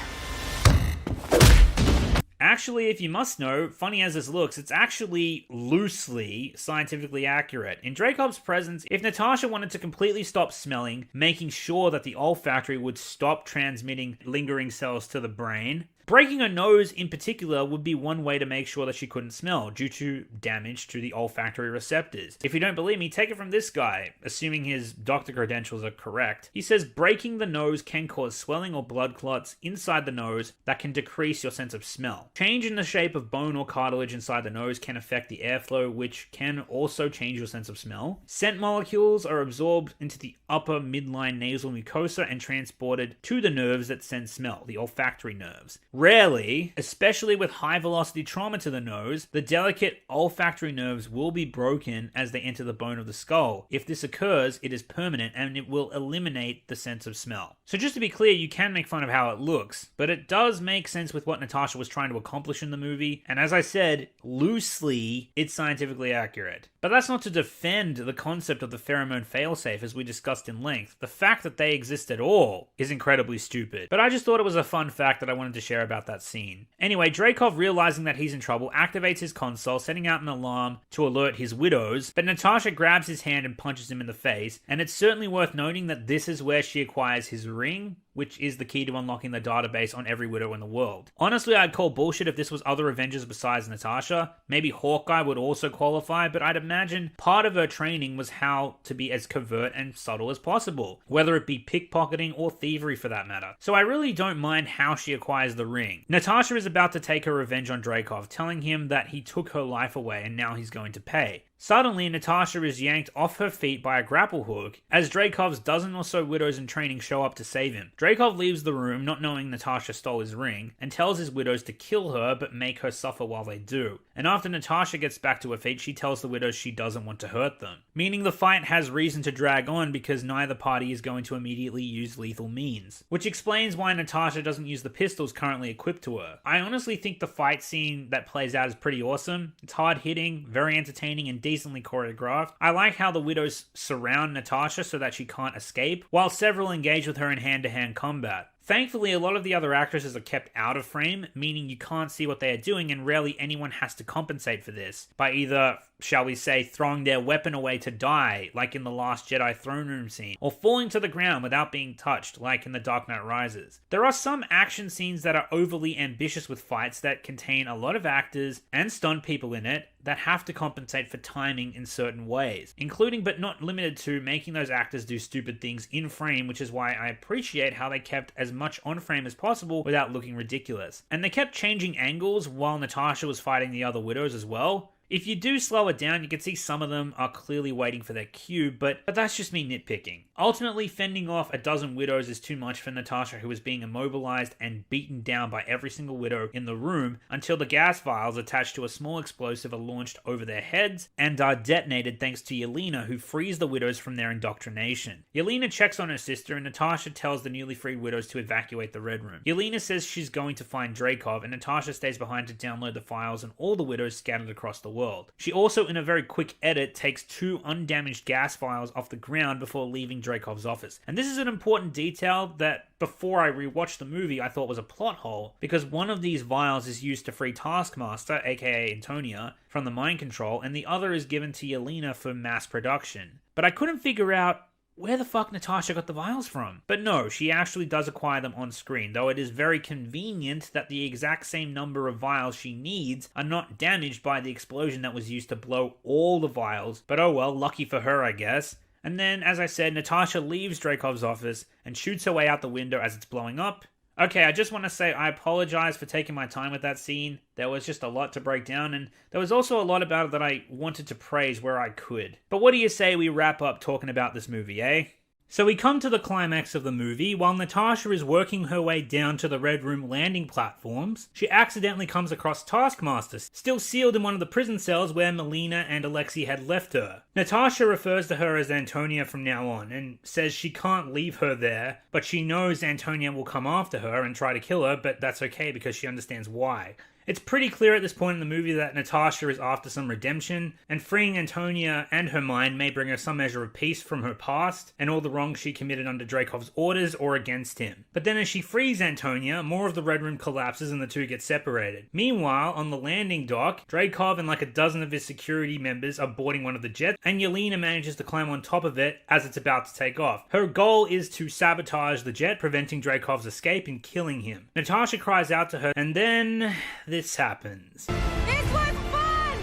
actually, if you must know, funny as this looks, it's actually loosely scientifically accurate. In Dreykov's presence, if Natasha wanted to completely stop smelling, making sure that the olfactory would stop transmitting lingering cells to the brain, breaking her nose in particular would be one way to make sure that she couldn't smell due to damage to the olfactory receptors. If you don't believe me, take it from this guy, assuming his doctor credentials are correct. He says breaking the nose can cause swelling or blood clots inside the nose that can decrease your sense of smell. Change in the shape of bone or cartilage inside the nose can affect the airflow, which can also change your sense of smell. Scent molecules are absorbed into the upper midline nasal mucosa and transported to the nerves that sense smell, the olfactory nerves. Rarely, especially with high velocity trauma to the nose, the delicate olfactory nerves will be broken as they enter the bone of the skull. If this occurs, it is permanent and it will eliminate the sense of smell. So just to be clear, you can make fun of how it looks, but it does make sense with what Natasha was trying to accomplish in the movie, and as I said, loosely, it's scientifically accurate. But that's not to defend the concept of the pheromone failsafe as we discussed in length. The fact that they exist at all is incredibly stupid. But I just thought it was a fun fact that I wanted to share about that scene. Anyway, Dreykov, realizing that he's in trouble, activates his console, setting out an alarm to alert his widows, but Natasha grabs his hand and punches him in the face, and it's certainly worth noting that this is where she acquires his ring, which is the key to unlocking the database on every widow in the world. Honestly, I'd call bullshit if this was other Avengers besides Natasha. Maybe Hawkeye would also qualify, but I'd imagine part of her training was how to be as covert and subtle as possible, whether it be pickpocketing or thievery for that matter. So I really don't mind how she acquires the ring. Natasha is about to take her revenge on Dreykov, telling him that he took her life away and now he's going to pay. Suddenly, Natasha is yanked off her feet by a grapple hook as Dreykov's dozen or so widows in training show up to save him. Dreykov leaves the room, not knowing Natasha stole his ring, and tells his widows to kill her but make her suffer while they do. And after Natasha gets back to her feet, she tells the widows she doesn't want to hurt them. Meaning the fight has reason to drag on because neither party is going to immediately use lethal means. Which explains why Natasha doesn't use the pistols currently equipped to her. I honestly think the fight scene that plays out is pretty awesome. It's hard hitting, very entertaining, and decently choreographed. I like how the widows surround Natasha so that she can't escape, while several engage with her in hand-to-hand combat. Thankfully, a lot of the other actresses are kept out of frame, meaning you can't see what they are doing and rarely anyone has to compensate for this by either, shall we say, throwing their weapon away to die, like in the Last Jedi throne room scene, or falling to the ground without being touched, like in The Dark Knight Rises. There are some action scenes that are overly ambitious with fights that contain a lot of actors and stunt people in it that have to compensate for timing in certain ways, including but not limited to making those actors do stupid things in frame, which is why I appreciate how they kept as much on frame as possible without looking ridiculous. And they kept changing angles while Natasha was fighting the other widows as well. If you do slow it down, you can see some of them are clearly waiting for their cue, but that's just me nitpicking. Ultimately, fending off a dozen widows is too much for Natasha, who is being immobilized and beaten down by every single widow in the room until the gas vials attached to a small explosive are launched over their heads and are detonated thanks to Yelena, who frees the widows from their indoctrination. Yelena checks on her sister and Natasha tells the newly freed widows to evacuate the Red Room. Yelena says she's going to find Dreykov and Natasha stays behind to download the files and all the widows scattered across the world. She also, in a very quick edit, takes 2 undamaged gas vials off the ground before leaving Dreykov's office. And this is an important detail that before I rewatched the movie I thought was a plot hole, because one of these vials is used to free Taskmaster, aka Antonia, from the mind control, and the other is given to Yelena for mass production. But I couldn't figure out where the fuck Natasha got the vials from. But no, she actually does acquire them on screen, though it is very convenient that the exact same number of vials she needs are not damaged by the explosion that was used to blow all the vials. But oh well, lucky for her I guess. And then, as I said, Natasha leaves Dreykov's office and shoots her way out the window as it's blowing up. Okay, I just want to say I apologize for taking my time with that scene. There was just a lot to break down, and there was also a lot about it that I wanted to praise where I could. But what do you say we wrap up talking about this movie, eh? So we come to the climax of the movie. While Natasha is working her way down to the Red Room landing platforms, she accidentally comes across Taskmaster, still sealed in one of the prison cells where Melina and Alexei had left her. Natasha refers to her as Antonia from now on, and says she can't leave her there, but she knows Antonia will come after her and try to kill her, but that's okay because she understands why. It's pretty clear at this point in the movie that Natasha is after some redemption, and freeing Antonia and her mind may bring her some measure of peace from her past and all the wrongs she committed under Dreykov's orders or against him. But then as she frees Antonia, more of the Red Room collapses and the two get separated. Meanwhile, on the landing dock, Dreykov and like a dozen of his security members are boarding one of the jets, and Yelena manages to climb on top of it as it's about to take off. Her goal is to sabotage the jet, preventing Dreykov's escape and killing him. Natasha cries out to her, and then this happens. This was fun!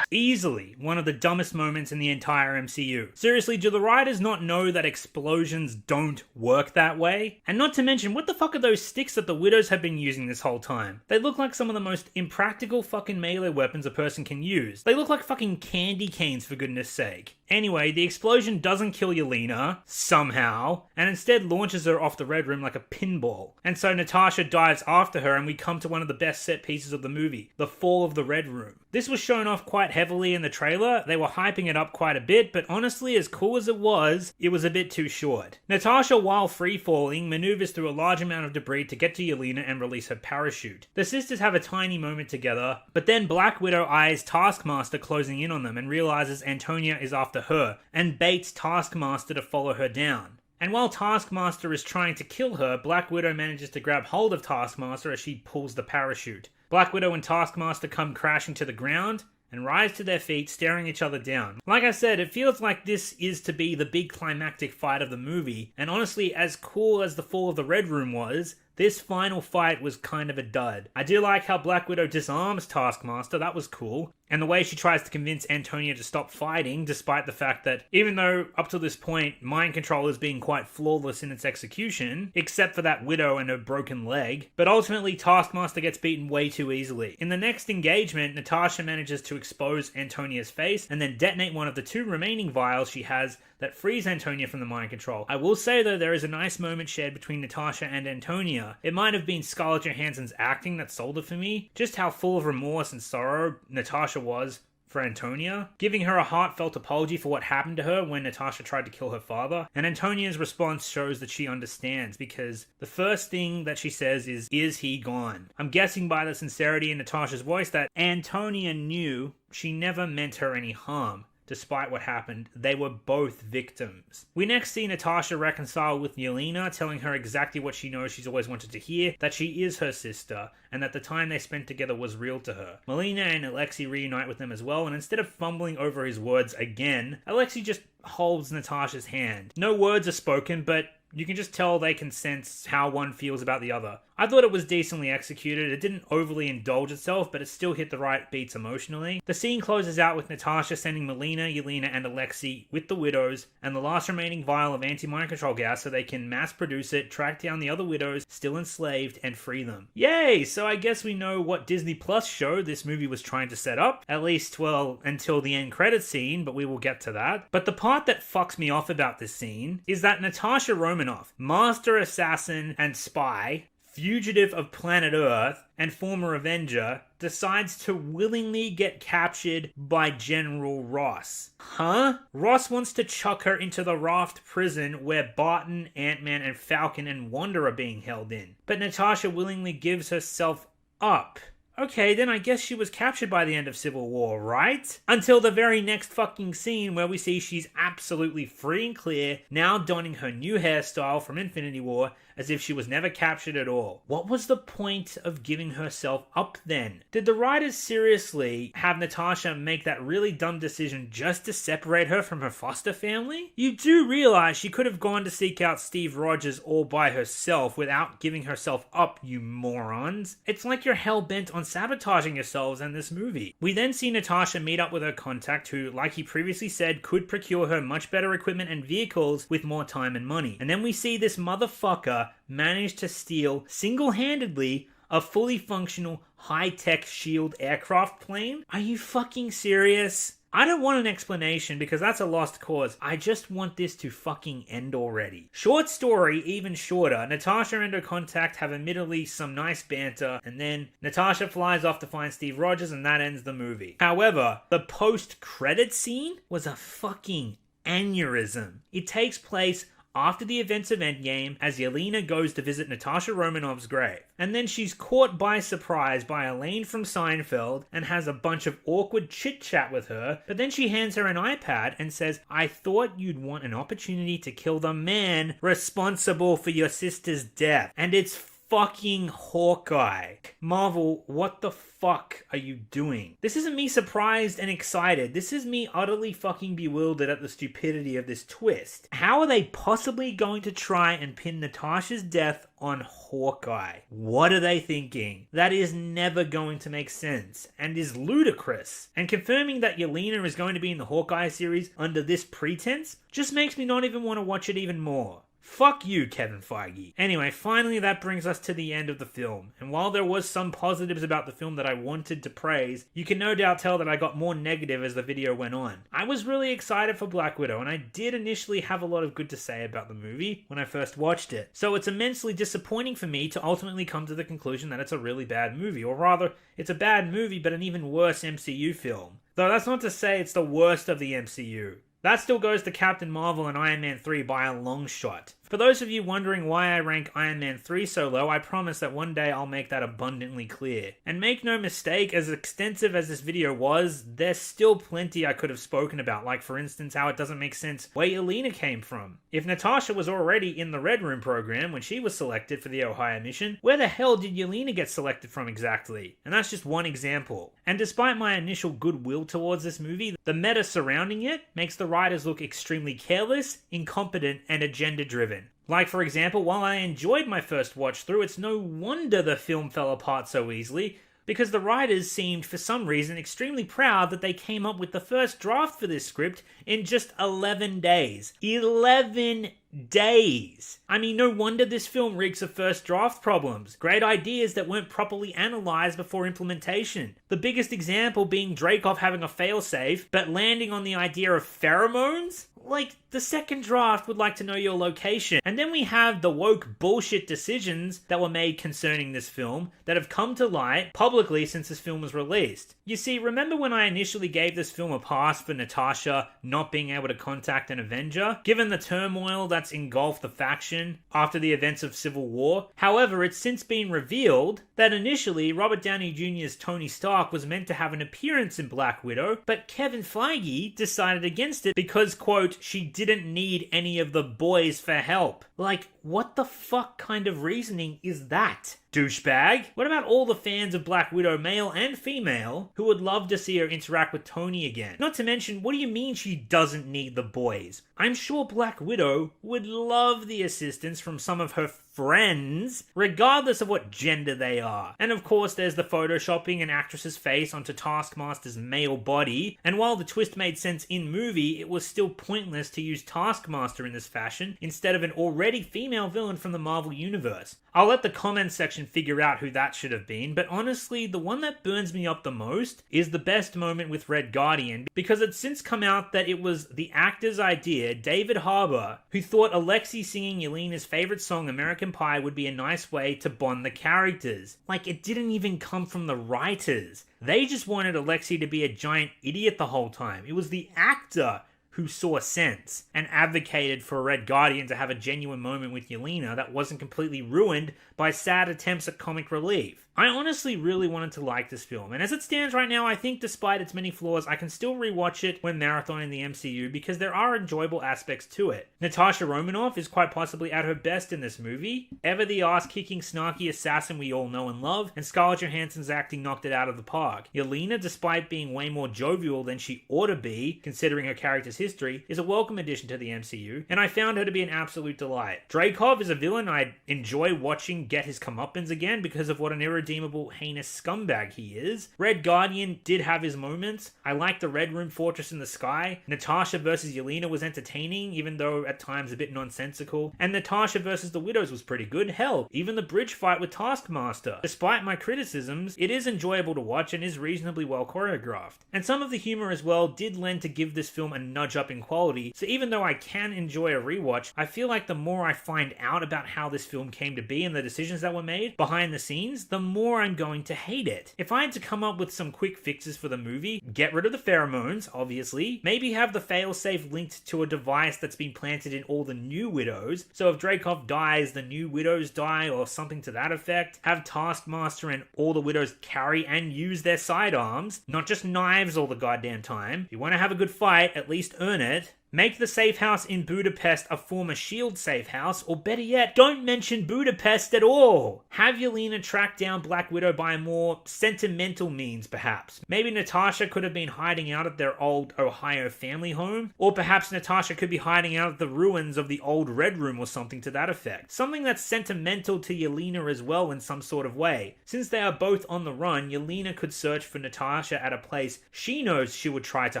Easily one of the dumbest moments in the entire MCU. Seriously, do the writers not know that explosions don't work that way? And not to mention, what the fuck are those sticks that the widows have been using this whole time? They look like some of the most impractical fucking melee weapons a person can use. They look like fucking candy canes, for goodness sake. Anyway, the explosion doesn't kill Yelena, somehow, and instead launches her off the Red Room like a pinball. And so Natasha dives after her, and we come to one of the best set pieces of the movie, the fall of the Red Room. This was shown off quite heavily in the trailer. They were hyping it up quite a bit, but honestly, as cool as it was a bit too short. Natasha, while free-falling, maneuvers through a large amount of debris to get to Yelena and release her parachute. The sisters have a tiny moment together, but then Black Widow eyes Taskmaster closing in on them and realizes Antonia is after her, and baits Taskmaster to follow her down. And while Taskmaster is trying to kill her, Black Widow manages to grab hold of Taskmaster as she pulls the parachute. Black Widow and Taskmaster come crashing to the ground and rise to their feet, staring each other down. Like I said, it feels like this is to be the big climactic fight of the movie, and honestly, as cool as the fall of the Red Room was, this final fight was kind of a dud. I do like how Black Widow disarms Taskmaster, that was cool, and the way she tries to convince Antonia to stop fighting, despite the fact that, even though up to this point, mind control has been quite flawless in its execution, except for that Widow and her broken leg, but ultimately Taskmaster gets beaten way too easily. In the next engagement, Natasha manages to expose Antonia's face, and then detonate one of the two remaining vials she has that frees Antonia from the mind control. I will say though, there is a nice moment shared between Natasha and Antonia. It might have been Scarlett Johansson's acting that sold it for me, just how full of remorse and sorrow Natasha was for Antonia, giving her a heartfelt apology for what happened to her when Natasha tried to kill her father, and Antonia's response shows that she understands, because the first thing that she says is he gone? I'm guessing by the sincerity in Natasha's voice that Antonia knew she never meant her any harm. Despite what happened, they were both victims. We next see Natasha reconcile with Yelena, telling her exactly what she knows she's always wanted to hear, that she is her sister, and that the time they spent together was real to her. Melina and Alexei reunite with them as well, and instead of fumbling over his words again, Alexei just holds Natasha's hand. No words are spoken, but you can just tell they can sense how one feels about the other. I thought it was decently executed. It didn't overly indulge itself, but it still hit the right beats emotionally. The scene closes out with Natasha sending Melina, Yelena, and Alexei with the widows and the last remaining vial of anti-mind control gas so they can mass produce it, track down the other widows still enslaved, and free them. Yay! So I guess we know what Disney Plus show this movie was trying to set up. At least, well, until the end credits scene, but we will get to that. But the part that fucks me off about this scene is that Natasha Romanoff, master assassin and spy, fugitive of planet Earth, and former Avenger, decides to willingly get captured by General Ross. Huh? Ross wants to chuck her into the Raft prison where Barton, Ant-Man, and Falcon and Wanda are being held in. But Natasha willingly gives herself up. Okay, then I guess she was captured by the end of Civil War, right? Until the very next fucking scene where we see she's absolutely free and clear, now donning her new hairstyle from Infinity War as if she was never captured at all. What was the point of giving herself up then? Did the writers seriously have Natasha make that really dumb decision just to separate her from her foster family? You do realize she could have gone to seek out Steve Rogers all by herself without giving herself up, you morons. It's like you're hell-bent on sabotaging yourselves in this movie. We then see Natasha meet up with her contact who, like he previously said, could procure her much better equipment and vehicles with more time and money. And then we see this motherfucker manage to steal single-handedly a fully functional high-tech shield aircraft plane? Are you fucking serious? I don't want an explanation because that's a lost cause. I just want this to fucking end already. Short story, even shorter. Natasha and her contact have admittedly some nice banter, and then Natasha flies off to find Steve Rogers, and that ends the movie. However, the post-credit scene was a fucking aneurysm. It takes place after the events of Endgame as Yelena goes to visit Natasha Romanoff's grave. And then she's caught by surprise by Elaine from Seinfeld and has a bunch of awkward chit-chat with her, but then she hands her an iPad and says, "I thought you'd want an opportunity to kill the man responsible for your sister's death." And it's fucking Hawkeye. Marvel, what the fuck are you doing? This isn't me surprised and excited. This is me utterly fucking bewildered at the stupidity of this twist. How are they possibly going to try and pin Natasha's death on Hawkeye? What are they thinking? That is never going to make sense and is ludicrous. And confirming that Yelena is going to be in the Hawkeye series under this pretense just makes me not even want to watch it even more. Fuck you, Kevin Feige. Anyway, finally that brings us to the end of the film. And while there was some positives about the film that I wanted to praise, you can no doubt tell that I got more negative as the video went on. I was really excited for Black Widow, and I did initially have a lot of good to say about the movie when I first watched it. So it's immensely disappointing for me to ultimately come to the conclusion that it's a really bad movie. Or rather, it's a bad movie, but an even worse MCU film. Though that's not to say it's the worst of the MCU. That still goes to Captain Marvel and Iron Man 3 by a long shot. For those of you wondering why I rank Iron Man 3 so low, I promise that one day I'll make that abundantly clear. And make no mistake, as extensive as this video was, there's still plenty I could have spoken about, like for instance how it doesn't make sense where Yelena came from. If Natasha was already in the Red Room program when she was selected for the Ohio mission, where the hell did Yelena get selected from exactly? And that's just one example. And despite my initial goodwill towards this movie, the meta surrounding it makes the writers look extremely careless, incompetent, and agenda-driven. Like, for example, while I enjoyed my first watch through, it's no wonder the film fell apart so easily, because the writers seemed, for some reason, extremely proud that they came up with the first draft for this script in just 11 days. 11 days! I mean, no wonder this film reeks of first draft problems. Great ideas that weren't properly analysed before implementation. The biggest example being Dreykov having a failsafe, but landing on the idea of pheromones? Like, the second draft would like to know your location. And then we have the woke bullshit decisions that were made concerning this film that have come to light publicly since this film was released. You see, remember when I initially gave this film a pass for Natasha not being able to contact an Avenger, given the turmoil that's engulfed the faction after the events of Civil War? However, it's since been revealed that initially Robert Downey Jr.'s Tony Stark was meant to have an appearance in Black Widow, but Kevin Feige decided against it because, quote, she didn't need any of the boys for help. Like, what the fuck kind of reasoning is that? Douchebag? What about all the fans of Black Widow, male and female, who would love to see her interact with Tony again? Not to mention, what do you mean she doesn't need the boys? I'm sure Black Widow would love the assistance from some of her friends, regardless of what gender they are. And of course, there's the photoshopping an actress's face onto Taskmaster's male body, and while the twist made sense in movie, it was still pointless to use Taskmaster in this fashion instead of an already female villain from the Marvel Universe. I'll let the comments section figure out who that should have been, but honestly, the one that burns me up the most is the best moment with Red Guardian, because it's since come out that it was the actor's idea, David Harbour, who thought Alexei singing Yelena's favorite song, American Pie, would be a nice way to bond the characters. Like, it didn't even come from the writers. They just wanted Alexei to be a giant idiot the whole time. It was the actor who saw sense and advocated for Red Guardian to have a genuine moment with Yelena that wasn't completely ruined by sad attempts at comic relief. I honestly really wanted to like this film, and as it stands right now, I think despite its many flaws, I can still rewatch it when marathoning the MCU because there are enjoyable aspects to it. Natasha Romanoff is quite possibly at her best in this movie, ever the ass-kicking snarky assassin we all know and love, and Scarlett Johansson's acting knocked it out of the park. Yelena, despite being way more jovial than she ought to be, considering her character's history, is a welcome addition to the MCU, and I found her to be an absolute delight. Dreykov is a villain I'd enjoy watching get his comeuppance again because of what an irredeemable, heinous scumbag he is. Red Guardian did have his moments. I liked the Red Room Fortress in the Sky. Natasha versus Yelena was entertaining, even though at times a bit nonsensical. And Natasha versus the Widows was pretty good. Hell, even the bridge fight with Taskmaster. Despite my criticisms, it is enjoyable to watch and is reasonably well choreographed. And some of the humor as well did lend to give this film a nudge nudge up in quality, so even though I can enjoy a rewatch, I feel like the more I find out about how this film came to be and the decisions that were made behind the scenes, the more I'm going to hate it. If I had to come up with some quick fixes for the movie, get rid of the pheromones, obviously, maybe have the failsafe linked to a device that's been planted in all the new widows, so if Dreykov dies, the new widows die, or something to that effect. Have Taskmaster and all the widows carry and use their sidearms, not just knives all the goddamn time. If you want to have a good fight, at least earn it. Make the safe house in Budapest a former SHIELD safe house, or better yet, don't mention Budapest at all. Have Yelena track down Black Widow by more sentimental means, perhaps. Maybe Natasha could have been hiding out at their old Ohio family home, or perhaps Natasha could be hiding out at the ruins of the old Red Room or something to that effect. Something that's sentimental to Yelena as well in some sort of way. Since they are both on the run, Yelena could search for Natasha at a place she knows she would try to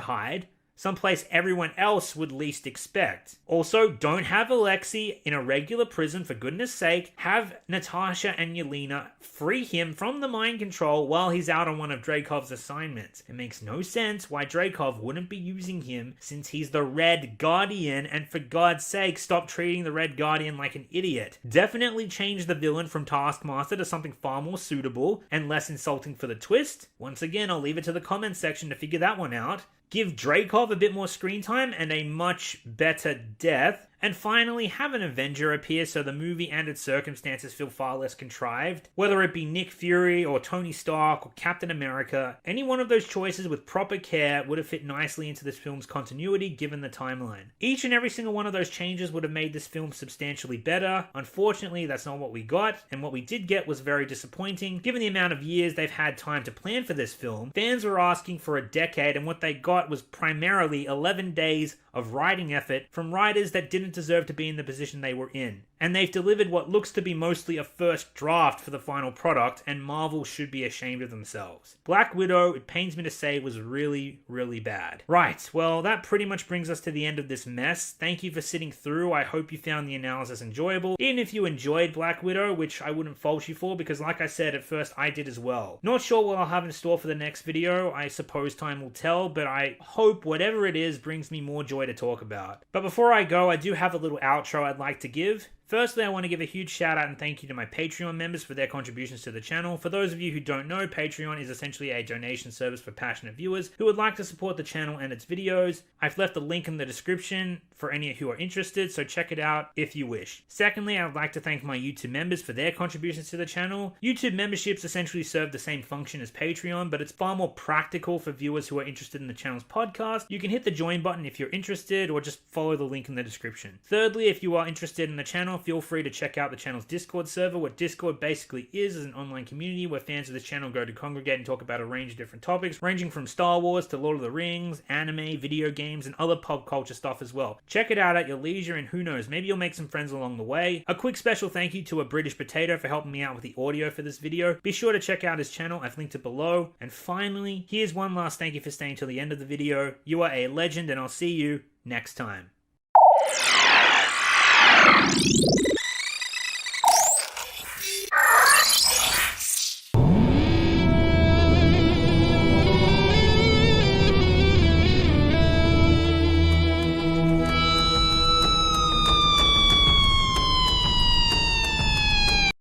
hide, someplace everyone else would least expect. Also, don't have Alexei in a regular prison, for goodness sake. Have Natasha and Yelena free him from the mind control while he's out on one of Dreykov's assignments. It makes no sense why Dreykov wouldn't be using him since he's the Red Guardian, and for God's sake, stop treating the Red Guardian like an idiot. Definitely change the villain from Taskmaster to something far more suitable and less insulting for the twist. Once again, I'll leave it to the comments section to figure that one out. Give Dreykov a bit more screen time and a much better death. And finally, have an Avenger appear so the movie and its circumstances feel far less contrived. Whether it be Nick Fury or Tony Stark or Captain America, any one of those choices with proper care would have fit nicely into this film's continuity given the timeline. Each and every single one of those changes would have made this film substantially better. Unfortunately, that's not what we got, and what we did get was very disappointing. Given the amount of years they've had time to plan for this film, fans were asking for a decade, and what they got was primarily 11 days of writing effort from writers that didn't deserve to be in the position they were in. And they've delivered what looks to be mostly a first draft for the final product, and Marvel should be ashamed of themselves. Black Widow, it pains me to say, was really, really bad. Right, well, that pretty much brings us to the end of this mess. Thank you for sitting through. I hope you found the analysis enjoyable. Even if you enjoyed Black Widow, which I wouldn't fault you for, because like I said at first, I did as well. Not sure what I'll have in store for the next video. I suppose time will tell, but I hope whatever it is brings me more joy to talk about. But before I go, I do have a little outro I'd like to give. Firstly, I want to give a huge shout out and thank you to my Patreon members for their contributions to the channel. For those of you who don't know, Patreon is essentially a donation service for passionate viewers who would like to support the channel and its videos. I've left a link in the description for any who are interested, so check it out if you wish. Secondly, I would like to thank my YouTube members for their contributions to the channel. YouTube memberships essentially serve the same function as Patreon, but it's far more practical for viewers who are interested in the channel's podcast. You can hit the join button if you're interested, or just follow the link in the description. Thirdly, if you are interested in the channel, feel free to check out the channel's Discord server. What Discord basically is an online community where fans of this channel go to congregate and talk about a range of different topics, ranging from Star Wars to Lord of the Rings, anime, video games, and other pop culture stuff as well. Check it out at your leisure, and who knows, maybe you'll make some friends along the way. A quick special thank you to a British Potato for helping me out with the audio for this video. Be sure to check out his channel, I've linked it below. And finally, here's one last thank you for staying till the end of the video. You are a legend, and I'll see you next time.